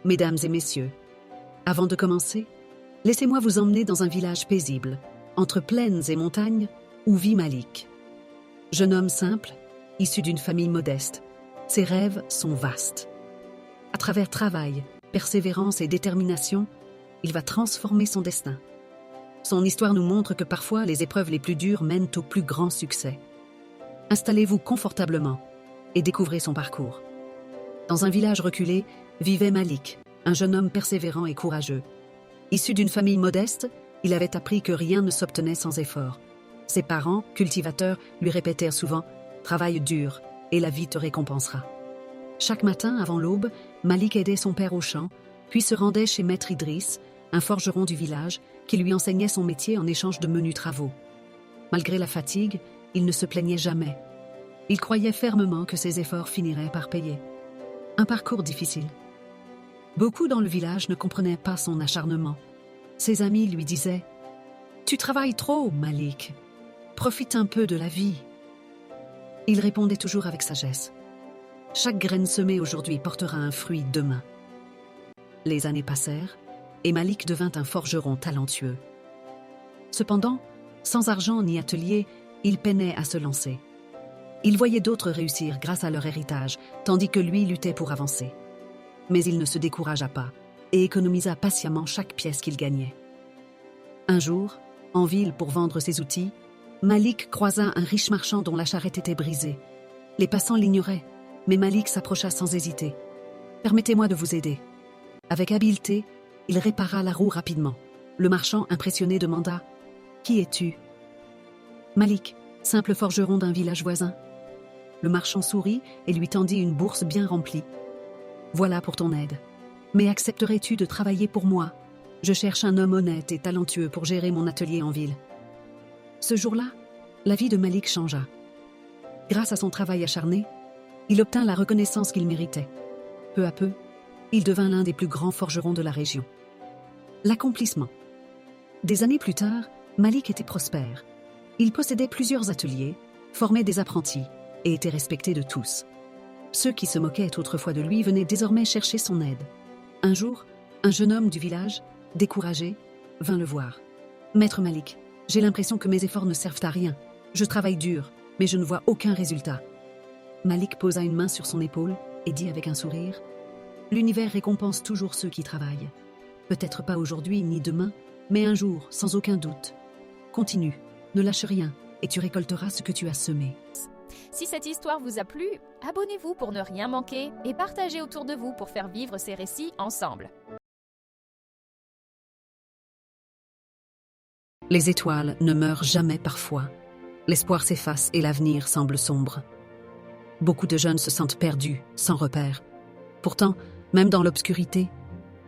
S5: Mesdames et messieurs, avant de commencer, laissez-moi vous emmener dans un village paisible, entre plaines et montagnes, où vit Malik. Jeune homme simple, issu d'une famille modeste, ses rêves sont vastes. À travers travail, persévérance et détermination, il va transformer son destin. Son histoire nous montre que parfois les épreuves les plus dures mènent au plus grand succès. Installez-vous confortablement et découvrez son parcours. Dans un village reculé, vivait Malik, un jeune homme persévérant et courageux. Issu d'une famille modeste, il avait appris que rien ne s'obtenait sans effort. Ses parents, cultivateurs, lui répétèrent souvent « Travaille dur et la vie te récompensera ». Chaque matin, avant l'aube, Malik aidait son père au champ, puis se rendait chez Maître Idriss, un forgeron du village, qui lui enseignait son métier en échange de menus travaux. Malgré la fatigue, il ne se plaignait jamais. Il croyait fermement que ses efforts finiraient par payer. Un parcours difficile. Beaucoup dans le village ne comprenaient pas son acharnement. Ses amis lui disaient « Tu travailles trop, Malik. Profite un peu de la vie. » Il répondait toujours avec sagesse. Chaque graine semée aujourd'hui portera un fruit demain. Les années passèrent et Malik devint un forgeron talentueux. Cependant, sans argent ni atelier, il peinait à se lancer. Il voyait d'autres réussir grâce à leur héritage, tandis que lui luttait pour avancer. Mais il ne se découragea pas et économisa patiemment chaque pièce qu'il gagnait. Un jour, en ville pour vendre ses outils, Malik croisa un riche marchand dont la charrette était brisée. Les passants l'ignoraient, mais Malik s'approcha sans hésiter. « Permettez-moi de vous aider. » Avec habileté, il répara la roue rapidement. Le marchand, impressionné, demanda « Qui es-tu » ?« Malik, simple forgeron d'un village voisin. » Le marchand sourit et lui tendit une bourse bien remplie. « Voilà pour ton aide. Mais accepterais-tu de travailler pour moi ? Je cherche un homme honnête et talentueux pour gérer mon atelier en ville. » Ce jour-là, la vie de Malik changea. Grâce à son travail acharné, il obtint la reconnaissance qu'il méritait. Peu à peu, il devint l'un des plus grands forgerons de la région. L'accomplissement. Des années plus tard, Malik était prospère. Il possédait plusieurs ateliers, formait des apprentis et était respecté de tous. Ceux qui se moquaient autrefois de lui venaient désormais chercher son aide. Un jour, un jeune homme du village, découragé, vint le voir. « Maître Malik, j'ai l'impression que mes efforts ne servent à rien. Je travaille dur, mais je ne vois aucun résultat. » Malik posa une main sur son épaule et dit avec un sourire « L'univers récompense toujours ceux qui travaillent. Peut-être pas aujourd'hui ni demain, mais un jour, sans aucun doute. Continue, ne lâche rien et tu récolteras ce que tu as semé. »
S4: Si cette histoire vous a plu, abonnez-vous pour ne rien manquer et partagez autour de vous pour faire vivre ces récits ensemble.
S5: Les étoiles ne meurent jamais parfois. L'espoir s'efface et l'avenir semble sombre. Beaucoup de jeunes se sentent perdus, sans repère. Pourtant, même dans l'obscurité,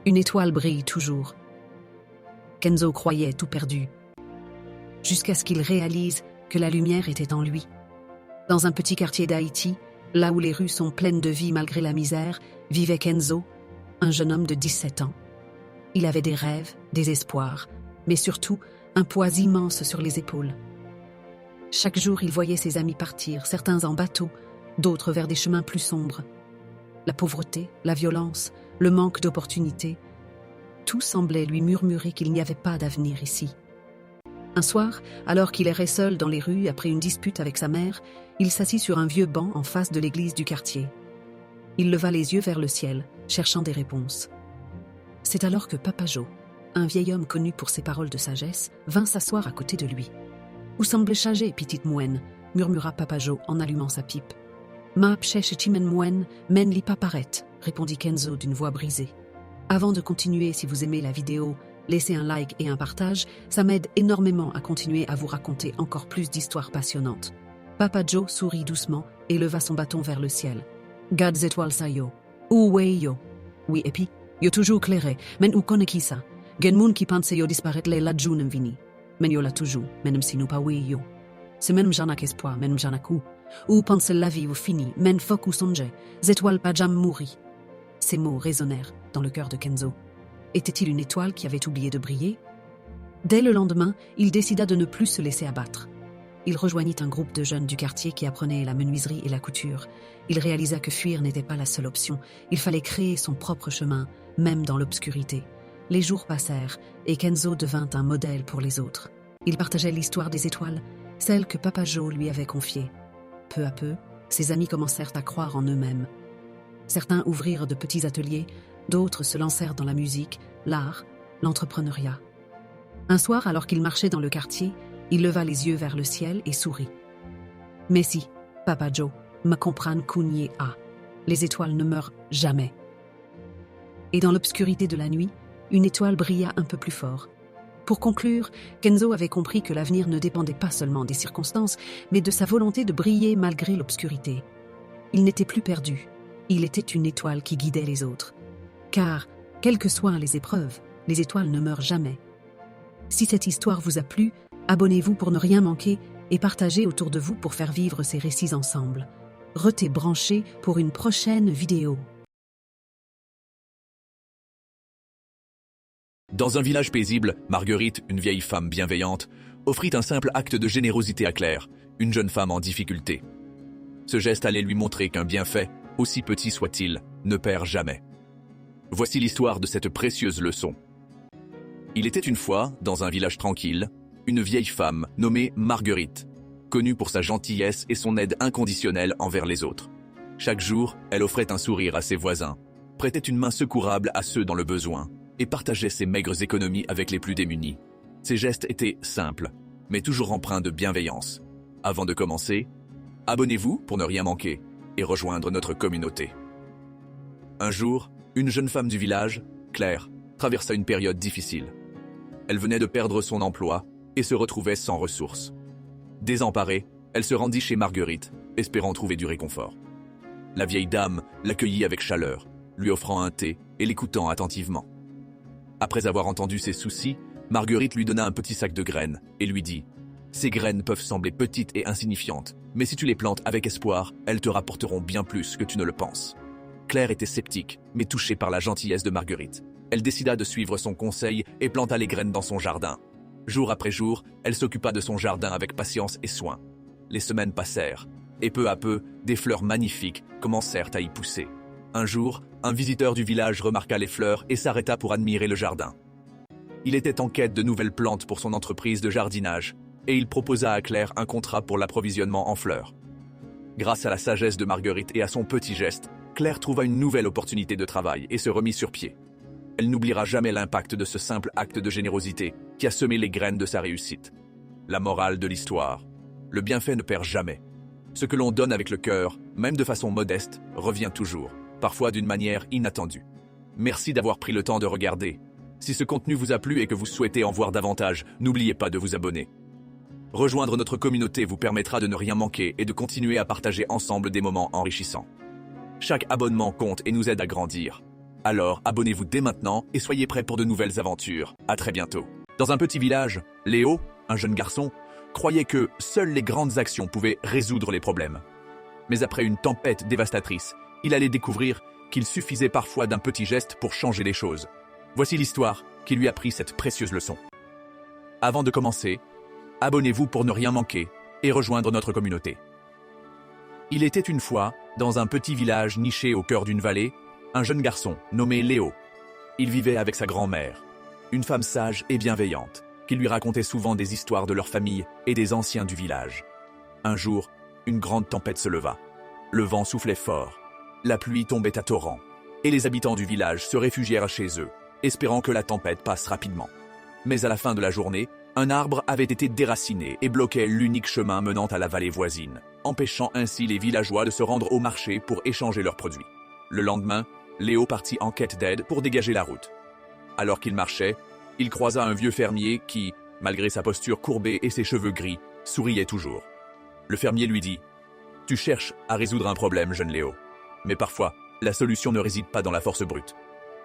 S5: une étoile brille toujours. Kenzo croyait tout perdu, jusqu'à ce qu'il réalise que la lumière était en lui. Dans un petit quartier d'Haïti, là où les rues sont pleines de vie malgré la misère, vivait Kenzo, un jeune homme de 17 ans. Il avait des rêves, des espoirs, mais surtout un poids immense sur les épaules. Chaque jour, il voyait ses amis partir, certains en bateau, d'autres vers des chemins plus sombres. La pauvreté, la violence, le manque d'opportunités, tout semblait lui murmurer qu'il n'y avait pas d'avenir ici. Un soir, alors qu'il errait seul dans les rues après une dispute avec sa mère, il s'assit sur un vieux banc en face de l'église du quartier. Il leva les yeux vers le ciel, cherchant des réponses. C'est alors que Papa Joe, un vieil homme connu pour ses paroles de sagesse, vint s'asseoir à côté de lui. « Où semble chager, petite moine ?» murmura Papa Joe en allumant sa pipe. « Ma pchèche chimen moine, men li pas paraître » répondit Kenzo d'une voix brisée. Avant de continuer, si vous aimez la vidéo, laissez un like et un partage, ça m'aide énormément à continuer à vous raconter encore plus d'histoires passionnantes. Papa Joe sourit doucement et leva son bâton vers le ciel. « Gades étoiles ça yo. Où way yo. Oui, et puis, yo toujours clairé, men ou connaît qui ça? Gen moun qui pense yo disparaître les la jounem vini. Men yo la toujours, menem si nous pas way yo. C'est même j'en ai espoir, menem j'en ai coup. Ou pense la vie ou fini, men fok ou songe, étoiles pas jam mouri. » Ces mots résonnèrent dans le cœur de Kenzo. Était-il une étoile qui avait oublié de briller? Dès le lendemain, il décida de ne plus se laisser abattre. Il rejoignit un groupe de jeunes du quartier qui apprenaient la menuiserie et la couture. Il réalisa que fuir n'était pas la seule option. Il fallait créer son propre chemin, même dans l'obscurité. Les jours passèrent et Kenzo devint un modèle pour les autres. Il partageait l'histoire des étoiles, celle que Papa Joe lui avait confiée. Peu à peu, ses amis commencèrent à croire en eux-mêmes. Certains ouvrirent de petits ateliers, d'autres se lancèrent dans la musique, l'art, l'entrepreneuriat. Un soir, alors qu'il marchait dans le quartier, il leva les yeux vers le ciel et sourit. « Mais si, Papa Joe, me comprenne kounye a. Les étoiles ne meurent jamais. » Et dans l'obscurité de la nuit, une étoile brilla un peu plus fort. Pour conclure, Kenzo avait compris que l'avenir ne dépendait pas seulement des circonstances, mais de sa volonté de briller malgré l'obscurité. Il n'était plus perdu. Il était une étoile qui guidait les autres. Car, quelles que soient les épreuves, les étoiles ne meurent jamais. Si cette histoire vous a plu, abonnez-vous pour ne rien manquer et partagez autour de vous pour faire vivre ces récits ensemble. Restez branchés pour une prochaine vidéo.
S3: Dans un village paisible, Marguerite, une vieille femme bienveillante, offrit un simple acte de générosité à Claire, une jeune femme en difficulté. Ce geste allait lui montrer qu'un bienfait, aussi petit soit-il, ne perd jamais. Voici l'histoire de cette précieuse leçon. Il était une fois, dans un village tranquille, une vieille femme nommée Marguerite, connue pour sa gentillesse et son aide inconditionnelle envers les autres. Chaque jour, elle offrait un sourire à ses voisins, prêtait une main secourable à ceux dans le besoin et partageait ses maigres économies avec les plus démunis. Ses gestes étaient simples, mais toujours empreints de bienveillance. Avant de commencer, abonnez-vous pour ne rien manquer et rejoindre notre communauté. Un jour, une jeune femme du village, Claire, traversa une période difficile. Elle venait de perdre son emploi et se retrouvait sans ressources. Désemparée, elle se rendit chez Marguerite, espérant trouver du réconfort. La vieille dame l'accueillit avec chaleur, lui offrant un thé et l'écoutant attentivement. Après avoir entendu ses soucis, Marguerite lui donna un petit sac de graines et lui dit « Ces graines peuvent sembler petites et insignifiantes, mais si tu les plantes avec espoir, elles te rapporteront bien plus que tu ne le penses. » Claire était sceptique, mais touchée par la gentillesse de Marguerite. Elle décida de suivre son conseil et planta les graines dans son jardin. Jour après jour, elle s'occupa de son jardin avec patience et soin. Les semaines passèrent, et peu à peu, des fleurs magnifiques commencèrent à y pousser. Un jour, un visiteur du village remarqua les fleurs et s'arrêta pour admirer le jardin. Il était en quête de nouvelles plantes pour son entreprise de jardinage, et il proposa à Claire un contrat pour l'approvisionnement en fleurs. Grâce à la sagesse de Marguerite et à son petit geste, Claire trouva une nouvelle opportunité de travail et se remit sur pied. Elle n'oubliera jamais l'impact de ce simple acte de générosité qui a semé les graines de sa réussite. La morale de l'histoire: le bienfait ne perd jamais. Ce que l'on donne avec le cœur, même de façon modeste, revient toujours, parfois d'une manière inattendue. Merci d'avoir pris le temps de regarder. Si ce contenu vous a plu et que vous souhaitez en voir davantage, n'oubliez pas de vous abonner. Rejoindre notre communauté vous permettra de ne rien manquer et de continuer à partager ensemble des moments enrichissants. Chaque abonnement compte et nous aide à grandir. Alors, abonnez-vous dès maintenant et soyez prêts pour de nouvelles aventures. À très bientôt. Dans un petit village, Léo, un jeune garçon, croyait que seules les grandes actions pouvaient résoudre les problèmes. Mais après une tempête dévastatrice, il allait découvrir qu'il suffisait parfois d'un petit geste pour changer les choses. Voici l'histoire qui lui a appris cette précieuse leçon. Avant de commencer, abonnez-vous pour ne rien manquer et rejoindre notre communauté. Il était une fois, dans un petit village niché au cœur d'une vallée, un jeune garçon nommé Léo. Il vivait avec sa grand-mère, une femme sage et bienveillante, qui lui racontait souvent des histoires de leur famille et des anciens du village. Un jour, une grande tempête se leva. Le vent soufflait fort, la pluie tombait à torrents, et les habitants du village se réfugièrent chez eux, espérant que la tempête passe rapidement. Mais à la fin de la journée, un arbre avait été déraciné et bloquait l'unique chemin menant à la vallée voisine, empêchant ainsi les villageois de se rendre au marché pour échanger leurs produits. Le lendemain, Léo partit en quête d'aide pour dégager la route. Alors qu'il marchait, il croisa un vieux fermier qui, malgré sa posture courbée et ses cheveux gris, souriait toujours. Le fermier lui dit « Tu cherches à résoudre un problème, jeune Léo. Mais parfois, la solution ne réside pas dans la force brute.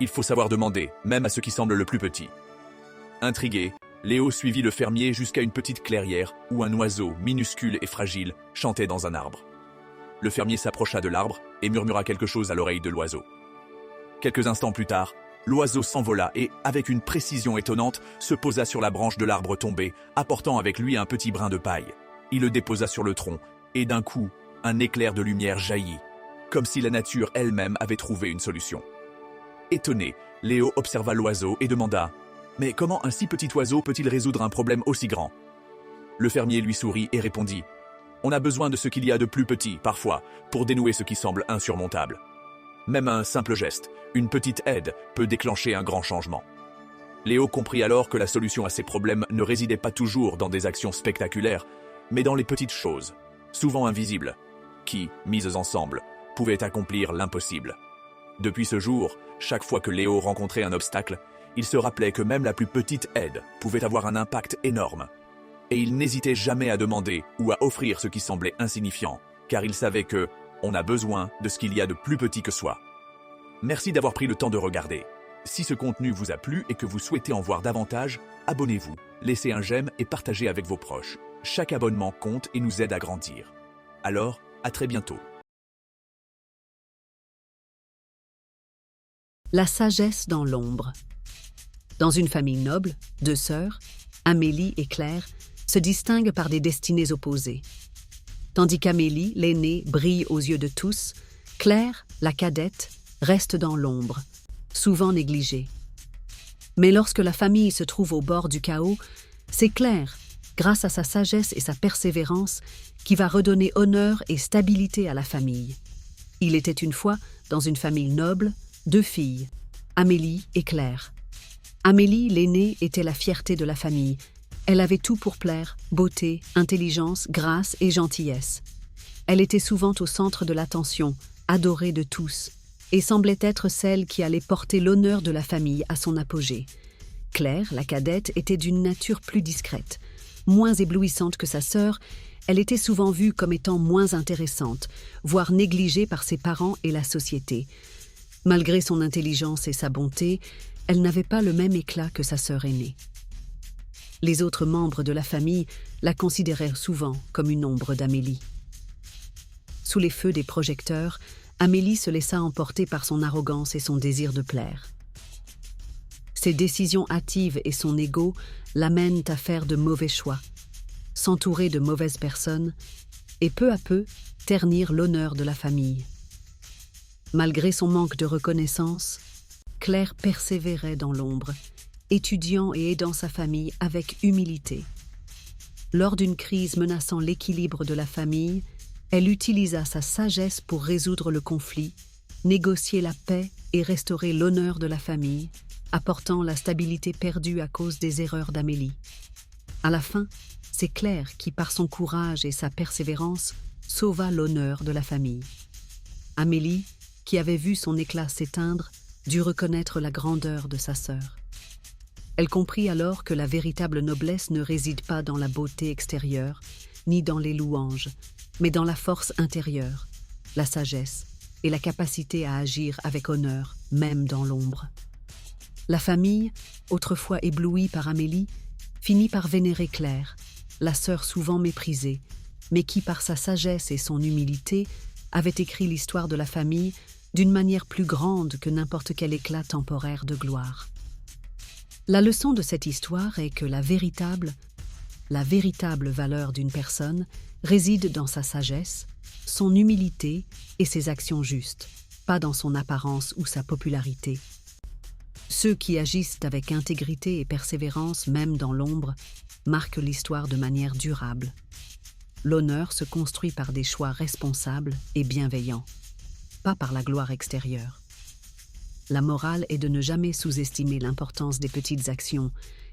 S3: Il faut savoir demander, même à ce qui semble le plus petit. » Intrigué, Léo suivit le fermier jusqu'à une petite clairière où un oiseau, minuscule et fragile, chantait dans un arbre. Le fermier s'approcha de l'arbre et murmura quelque chose à l'oreille de l'oiseau. Quelques instants plus tard, l'oiseau s'envola et, avec une précision étonnante, se posa sur la branche de l'arbre tombé, apportant avec lui un petit brin de paille. Il le déposa sur le tronc, et d'un coup, un éclair de lumière jaillit, comme si la nature elle-même avait trouvé une solution. Étonné, Léo observa l'oiseau et demanda « Mais comment un si petit oiseau peut-il résoudre un problème aussi grand ?» Le fermier lui sourit et répondit « On a besoin de ce qu'il y a de plus petit, parfois, pour dénouer ce qui semble insurmontable. Même un simple geste, une petite aide, peut déclencher un grand changement. » Léo comprit alors que la solution à ses problèmes ne résidait pas toujours dans des actions spectaculaires, mais dans les petites choses, souvent invisibles, qui, mises ensemble, pouvaient accomplir l'impossible. Depuis ce jour, chaque fois que Léo rencontrait un obstacle, il se rappelait que même la plus petite aide pouvait avoir un impact énorme. Et il n'hésitait jamais à demander ou à offrir ce qui semblait insignifiant, car il savait que on a besoin de ce qu'il y a de plus petit que soi. Merci d'avoir pris le temps de regarder. Si ce contenu vous a plu et que vous souhaitez en voir davantage, abonnez-vous, laissez un j'aime et partagez avec vos proches. Chaque abonnement compte et nous aide à grandir. Alors, à très bientôt.
S5: La sagesse dans l'ombre. Dans une famille noble, deux sœurs, Amélie et Claire, se distinguent par des destinées opposées. Tandis qu'Amélie, l'aînée, brille aux yeux de tous, Claire, la cadette, reste dans l'ombre, souvent négligée. Mais lorsque la famille se trouve au bord du chaos, c'est Claire, grâce à sa sagesse et sa persévérance, qui va redonner honneur et stabilité à la famille. Il était une fois, dans une famille noble, deux filles, Amélie et Claire. Amélie, l'aînée, était la fierté de la famille. Elle avait tout pour plaire, beauté, intelligence, grâce et gentillesse. Elle était souvent au centre de l'attention, adorée de tous, et semblait être celle qui allait porter l'honneur de la famille à son apogée. Claire, la cadette, était d'une nature plus discrète. Moins éblouissante que sa sœur, elle était souvent vue comme étant moins intéressante, voire négligée par ses parents et la société. Malgré son intelligence et sa bonté, elle n'avait pas le même éclat que sa sœur aînée. Les autres membres de la famille la considérèrent souvent comme une ombre d'Amélie. Sous les feux des projecteurs, Amélie se laissa emporter par son arrogance et son désir de plaire. Ses décisions hâtives et son ego l'amènent à faire de mauvais choix, s'entourer de mauvaises personnes et peu à peu ternir l'honneur de la famille. Malgré son manque de reconnaissance, Claire persévérait dans l'ombre, étudiant et aidant sa famille avec humilité. Lors d'une crise menaçant l'équilibre de la famille, elle utilisa sa sagesse pour résoudre le conflit, négocier la paix et restaurer l'honneur de la famille, apportant la stabilité perdue à cause des erreurs d'Amélie. À la fin, c'est Claire qui, par son courage et sa persévérance, sauva l'honneur de la famille. Amélie, qui avait vu son éclat s'éteindre, dut reconnaître la grandeur de sa sœur. Elle comprit alors que la véritable noblesse ne réside pas dans la beauté extérieure, ni dans les louanges, mais dans la force intérieure, la sagesse et la capacité à agir avec honneur, même dans l'ombre. La famille, autrefois éblouie par Amélie, finit par vénérer Claire, la sœur souvent méprisée, mais qui, par sa sagesse et son humilité, avait écrit l'histoire de la famille d'une manière plus grande que n'importe quel éclat temporaire de gloire. La leçon de cette histoire est que la véritable valeur d'une personne réside dans sa sagesse, son humilité et ses actions justes, pas dans son apparence ou sa popularité. Ceux qui agissent avec intégrité et persévérance, même dans l'ombre, marquent l'histoire de manière durable. L'honneur se construit par des choix responsables et bienveillants, pas par la gloire extérieure. La morale est de ne jamais sous-estimer l'importance des petites actions,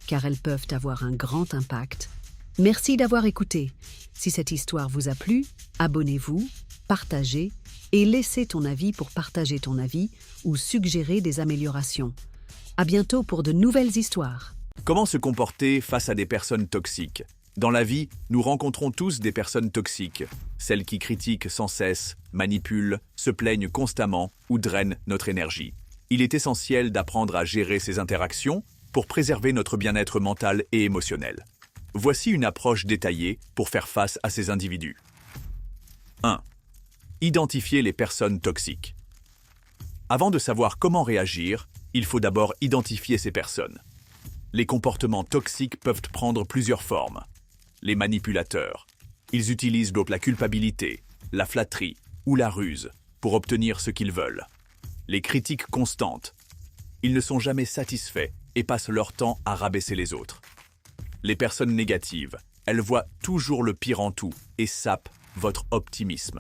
S5: car elles peuvent avoir un grand impact. Merci d'avoir écouté. Si cette histoire vous a plu, abonnez-vous, partagez et laissez ton avis pour partager ton avis ou suggérer des améliorations. À bientôt pour de nouvelles histoires.
S3: Comment se comporter face à des personnes toxiques? Dans la vie, nous rencontrons tous des personnes toxiques, celles qui critiquent sans cesse, manipulent, se plaignent constamment ou drainent notre énergie. Il est essentiel d'apprendre à gérer ces interactions pour préserver notre bien-être mental et émotionnel. Voici une approche détaillée pour faire face à ces individus. 1. Identifier les personnes toxiques. Avant de savoir comment réagir, il faut d'abord identifier ces personnes. Les comportements toxiques peuvent prendre plusieurs formes. Les manipulateurs. Ils utilisent donc la culpabilité, la flatterie ou la ruse pour obtenir ce qu'ils veulent. Les critiques constantes. Ils ne sont jamais satisfaits et passent leur temps à rabaisser les autres. Les personnes négatives, elles voient toujours le pire en tout et sapent votre optimisme.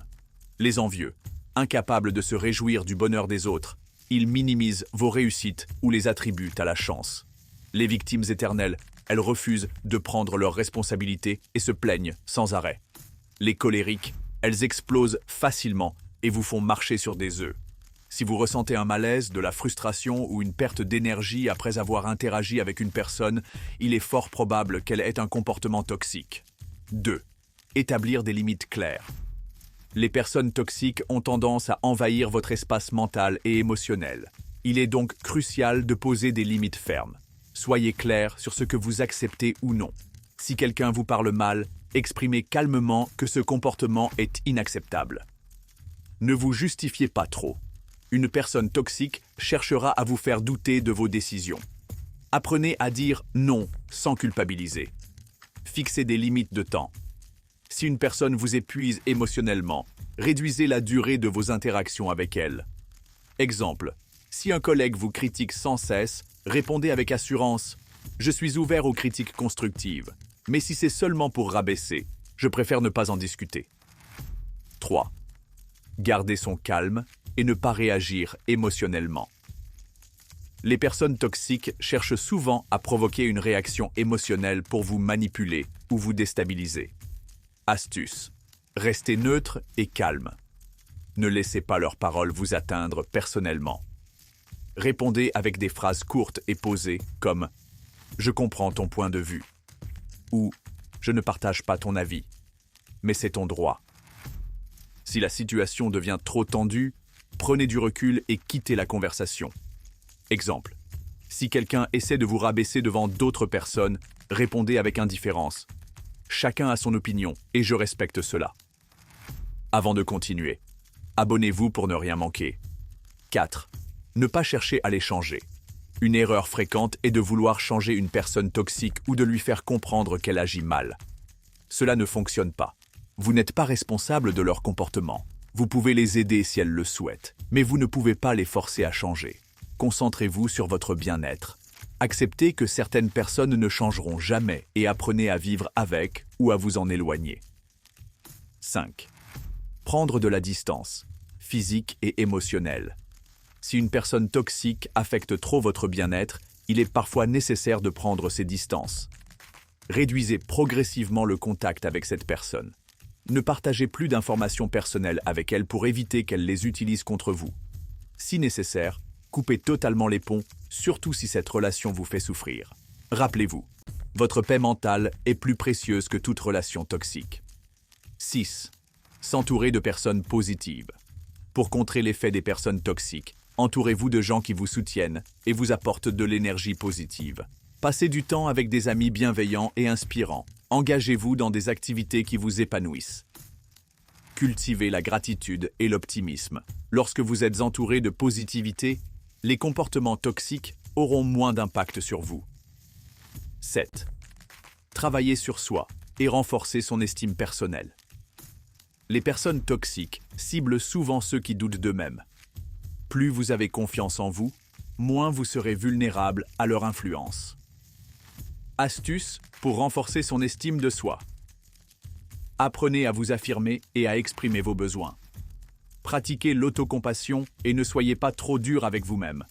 S3: Les envieux, incapables de se réjouir du bonheur des autres, ils minimisent vos réussites ou les attribuent à la chance. Les victimes éternelles, elles refusent de prendre leurs responsabilités et se plaignent sans arrêt. Les colériques, elles explosent facilement et vous font marcher sur des œufs. Si vous ressentez un malaise, de la frustration ou une perte d'énergie après avoir interagi avec une personne, il est fort probable qu'elle ait un comportement toxique. 2. Établir des limites claires. Les personnes toxiques ont tendance à envahir votre espace mental et émotionnel. Il est donc crucial de poser des limites fermes. Soyez clair sur ce que vous acceptez ou non. Si quelqu'un vous parle mal, exprimez calmement que ce comportement est inacceptable. Ne vous justifiez pas trop. Une personne toxique cherchera à vous faire douter de vos décisions. Apprenez à dire non sans culpabiliser. Fixez des limites de temps. Si une personne vous épuise émotionnellement, réduisez la durée de vos interactions avec elle. Exemple, si un collègue vous critique sans cesse, répondez avec assurance « Je suis ouvert aux critiques constructives, mais si c'est seulement pour rabaisser, je préfère ne pas en discuter. » 3. Gardez son calme et ne pas réagir émotionnellement. Les personnes toxiques cherchent souvent à provoquer une réaction émotionnelle pour vous manipuler ou vous déstabiliser. Astuce. Restez neutre et calme. Ne laissez pas leurs paroles vous atteindre personnellement. Répondez avec des phrases courtes et posées comme « Je comprends ton point de vue » ou « Je ne partage pas ton avis, mais c'est ton droit ». Si la situation devient trop tendue, prenez du recul et quittez la conversation. Exemple. Si quelqu'un essaie de vous rabaisser devant d'autres personnes, répondez avec indifférence. Chacun a son opinion et je respecte cela. Avant de continuer, abonnez-vous pour ne rien manquer. 4. Ne pas chercher à les changer. Une erreur fréquente est de vouloir changer une personne toxique ou de lui faire comprendre qu'elle agit mal. Cela ne fonctionne pas. Vous n'êtes pas responsable de leur comportement. Vous pouvez les aider si elles le souhaitent, mais vous ne pouvez pas les forcer à changer. Concentrez-vous sur votre bien-être. Acceptez que certaines personnes ne changeront jamais et apprenez à vivre avec ou à vous en éloigner. 5. Prendre de la distance, physique et émotionnelle. Si une personne toxique affecte trop votre bien-être, il est parfois nécessaire de prendre ses distances. Réduisez progressivement le contact avec cette personne. Ne partagez plus d'informations personnelles avec elle pour éviter qu'elle les utilise contre vous. Si nécessaire, coupez totalement les ponts, surtout si cette relation vous fait souffrir. Rappelez-vous, votre paix mentale est plus précieuse que toute relation toxique. 6. S'entourer de personnes positives. Pour contrer l'effet des personnes toxiques, entourez-vous de gens qui vous soutiennent et vous apportent de l'énergie positive. Passez du temps avec des amis bienveillants et inspirants. Engagez-vous dans des activités qui vous épanouissent. Cultivez la gratitude et l'optimisme. Lorsque vous êtes entouré de positivité, les comportements toxiques auront moins d'impact sur vous. 7. Travaillez sur soi et renforcez son estime personnelle. Les personnes toxiques ciblent souvent ceux qui doutent d'eux-mêmes. Plus vous avez confiance en vous, moins vous serez vulnérable à leur influence. Astuce pour renforcer son estime de soi. Apprenez à vous affirmer et à exprimer vos besoins. Pratiquez l'autocompassion et ne soyez pas trop dur avec vous-même.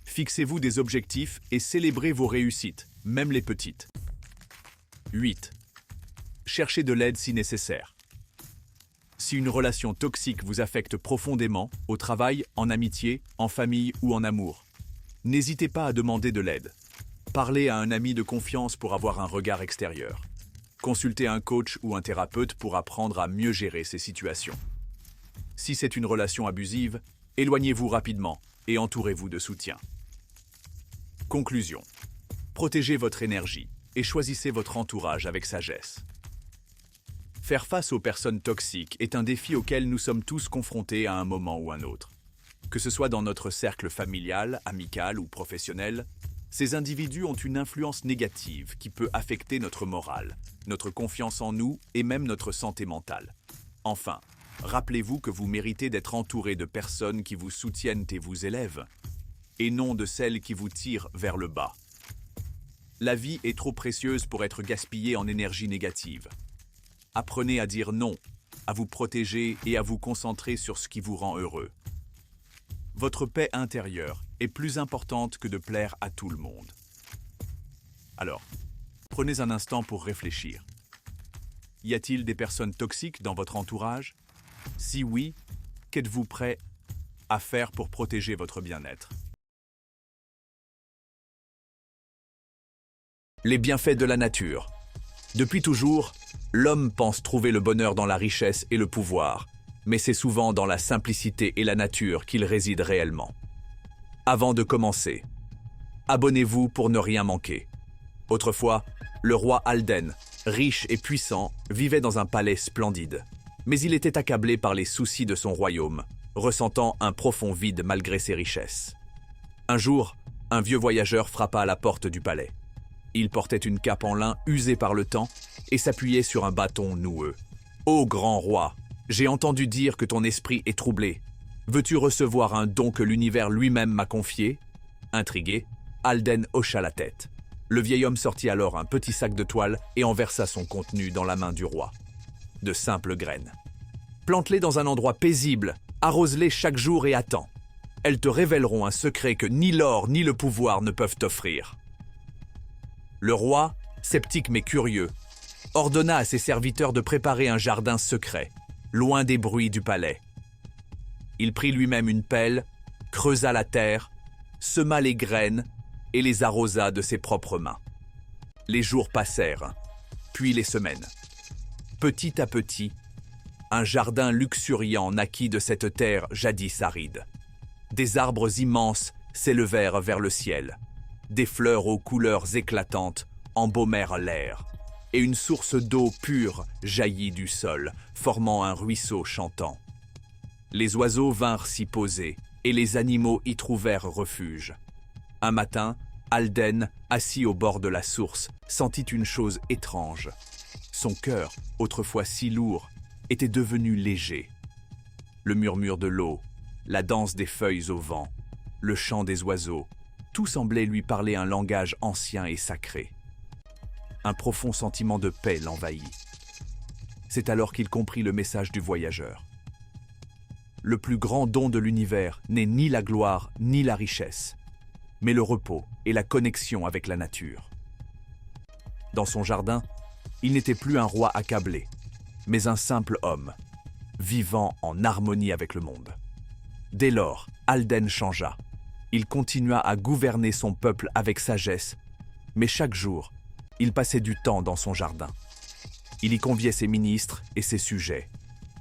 S3: Fixez-vous des objectifs et célébrez vos réussites, même les petites. 8. Cherchez de l'aide si nécessaire. Si une relation toxique vous affecte profondément, au travail, en amitié, en famille ou en amour, n'hésitez pas à demander de l'aide. Parlez à un ami de confiance pour avoir un regard extérieur. Consultez un coach ou un thérapeute pour apprendre à mieux gérer ces situations. Si c'est une relation abusive, éloignez-vous rapidement et entourez-vous de soutien. Conclusion. Protégez votre énergie et choisissez votre entourage avec sagesse. Faire face aux personnes toxiques est un défi auquel nous sommes tous confrontés à un moment ou un autre. Que ce soit dans notre cercle familial, amical ou professionnel, ces individus ont une influence négative qui peut affecter notre morale, notre confiance en nous et même notre santé mentale. Enfin, rappelez-vous que vous méritez d'être entouré de personnes qui vous soutiennent et vous élèvent, et non de celles qui vous tirent vers le bas. La vie est trop précieuse pour être gaspillée en énergie négative. Apprenez à dire non, à vous protéger et à vous concentrer sur ce qui vous rend heureux. Votre paix intérieure est plus importante que de plaire à tout le monde. Alors, prenez un instant pour réfléchir. Y a-t-il des personnes toxiques dans votre entourage? Si oui, qu'êtes-vous prêt à faire pour protéger votre bien-être? Les bienfaits de la nature. Depuis toujours, l'homme pense trouver le bonheur dans la richesse et le pouvoir, mais c'est souvent dans la simplicité et la nature qu'il réside réellement. Avant de commencer, abonnez-vous pour ne rien manquer. Autrefois, le roi Alden, riche et puissant, vivait dans un palais splendide. Mais il était accablé par les soucis de son royaume, ressentant un profond vide malgré ses richesses. Un jour, un vieux voyageur frappa à la porte du palais. Il portait une cape en lin usée par le temps et s'appuyait sur un bâton noueux. « Ô grand roi, j'ai entendu dire que ton esprit est troublé. Veux-tu recevoir un don que l'univers lui-même m'a confié ?» Intrigué, Alden hocha la tête. Le vieil homme sortit alors un petit sac de toile et en versa son contenu dans la main du roi. De simples graines. « Plante-les dans un endroit paisible, arrose-les chaque jour et attends. Elles te révéleront un secret que ni l'or ni le pouvoir ne peuvent t'offrir. » Le roi, sceptique mais curieux, ordonna à ses serviteurs de préparer un jardin secret, loin des bruits du palais. Il prit lui-même une pelle, creusa la terre, sema les graines et les arrosa de ses propres mains. Les jours passèrent, puis les semaines. Petit à petit, un jardin luxuriant naquit de cette terre jadis aride. Des arbres immenses s'élevèrent vers le ciel. Des fleurs aux couleurs éclatantes embaumèrent l'air, et une source d'eau pure jaillit du sol, formant un ruisseau chantant. Les oiseaux vinrent s'y poser, et les animaux y trouvèrent refuge. Un matin, Alden, assis au bord de la source, sentit une chose étrange. Son cœur, autrefois si lourd, était devenu léger. Le murmure de l'eau, la danse des feuilles au vent, le chant des oiseaux, tout semblait lui parler un langage ancien et sacré. Un profond sentiment de paix l'envahit. C'est alors qu'il comprit le message du voyageur. Le plus grand don de l'univers n'est ni la gloire ni la richesse, mais le repos et la connexion avec la nature. Dans son jardin, il n'était plus un roi accablé, mais un simple homme, vivant en harmonie avec le monde. Dès lors, Alden changea. Il continua à gouverner son peuple avec sagesse, mais chaque jour, il passait du temps dans son jardin. Il y conviait ses ministres et ses sujets,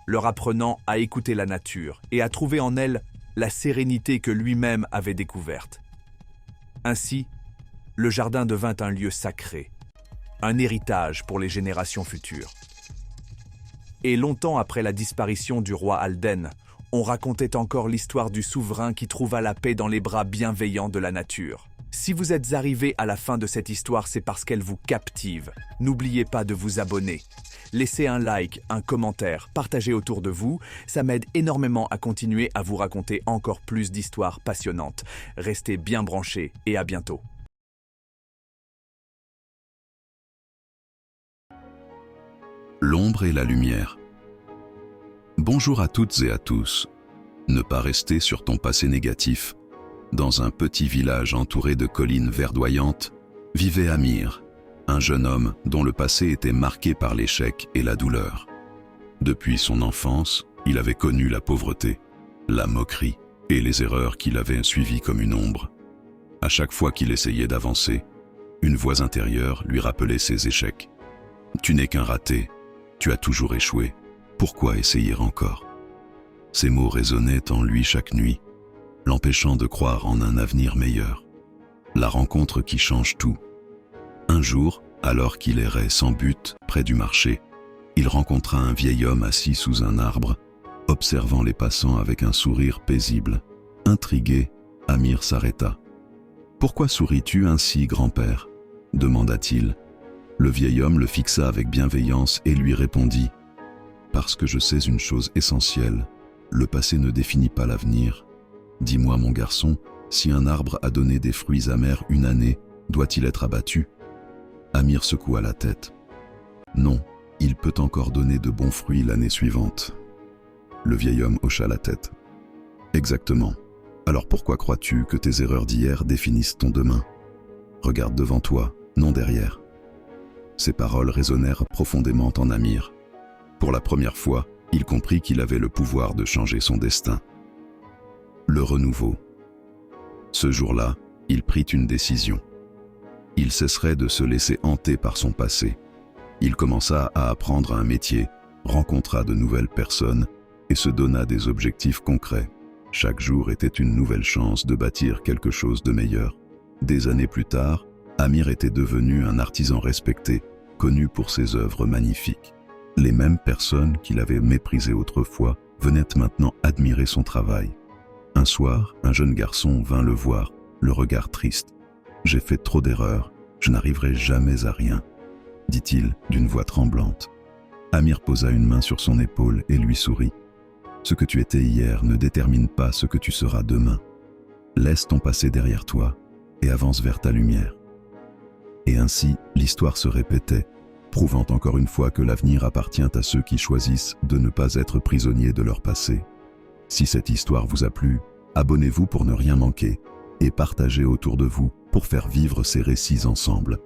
S3: leur apprenant à écouter la nature et à trouver en elle la sérénité que lui-même avait découverte. Ainsi, le jardin devint un lieu sacré, un héritage pour les générations futures. Et longtemps après la disparition du roi Alden, on racontait encore l'histoire du souverain qui trouva la paix dans les bras bienveillants de la nature. Si vous êtes arrivé à la fin de cette histoire, c'est parce qu'elle vous captive. N'oubliez pas de vous abonner. Laissez un like, un commentaire, partagez autour de vous. Ça m'aide énormément à continuer à vous raconter encore plus d'histoires passionnantes. Restez bien branchés et à bientôt.
S2: L'ombre et la lumière. Bonjour à toutes et à tous. Ne pas rester sur ton passé négatif. Dans un petit village entouré de collines verdoyantes, vivait Amir, un jeune homme dont le passé était marqué par l'échec et la douleur. Depuis son enfance, il avait connu la pauvreté, la moquerie et les erreurs qu'il avait suivies comme une ombre. À chaque fois qu'il essayait d'avancer, une voix intérieure lui rappelait ses échecs. « Tu n'es qu'un raté, tu as toujours échoué. Pourquoi essayer encore ?» Ces mots résonnaient en lui chaque nuit, l'empêchant de croire en un avenir meilleur. La rencontre qui change tout. Un jour, alors qu'il errait sans but près du marché, il rencontra un vieil homme assis sous un arbre, observant les passants avec un sourire paisible. Intrigué, Amir s'arrêta. « Pourquoi souris-tu ainsi, grand-père » demanda-t-il. Le vieil homme le fixa avec bienveillance et lui répondit « Parce que je sais une chose essentielle, le passé ne définit pas l'avenir. Dis-moi, mon garçon, si un arbre a donné des fruits amers une année, doit-il être abattu » Amir secoua la tête. « Non, il peut encore donner de bons fruits l'année suivante. » Le vieil homme hocha la tête. « Exactement. Alors pourquoi crois-tu que tes erreurs d'hier définissent ton demain ? Regarde devant toi, non derrière. » Ces paroles résonnèrent profondément en Amir. Pour la première fois, il comprit qu'il avait le pouvoir de changer son destin. Le renouveau. Ce jour-là, il prit une décision. Il cesserait de se laisser hanter par son passé. Il commença à apprendre un métier, rencontra de nouvelles personnes et se donna des objectifs concrets. Chaque jour était une nouvelle chance de bâtir quelque chose de meilleur. Des années plus tard, Amir était devenu un artisan respecté, connu pour ses œuvres magnifiques. Les mêmes personnes qu'il avait méprisées autrefois venaient maintenant admirer son travail. Un soir, un jeune garçon vint le voir,
S6: le regard triste. « J'ai fait trop d'erreurs, je n'arriverai jamais à rien », dit-il d'une voix tremblante. Amir posa une main sur son épaule et lui sourit. « Ce que tu étais hier ne détermine pas ce que tu seras demain. Laisse ton passé derrière toi et avance vers ta lumière. » Et ainsi, l'histoire se répétait, prouvant encore une fois que l'avenir appartient à ceux qui choisissent de ne pas être prisonniers de leur passé. Si cette histoire vous a plu, abonnez-vous pour ne rien manquer et partagez autour de vous pour faire vivre ces récits ensemble.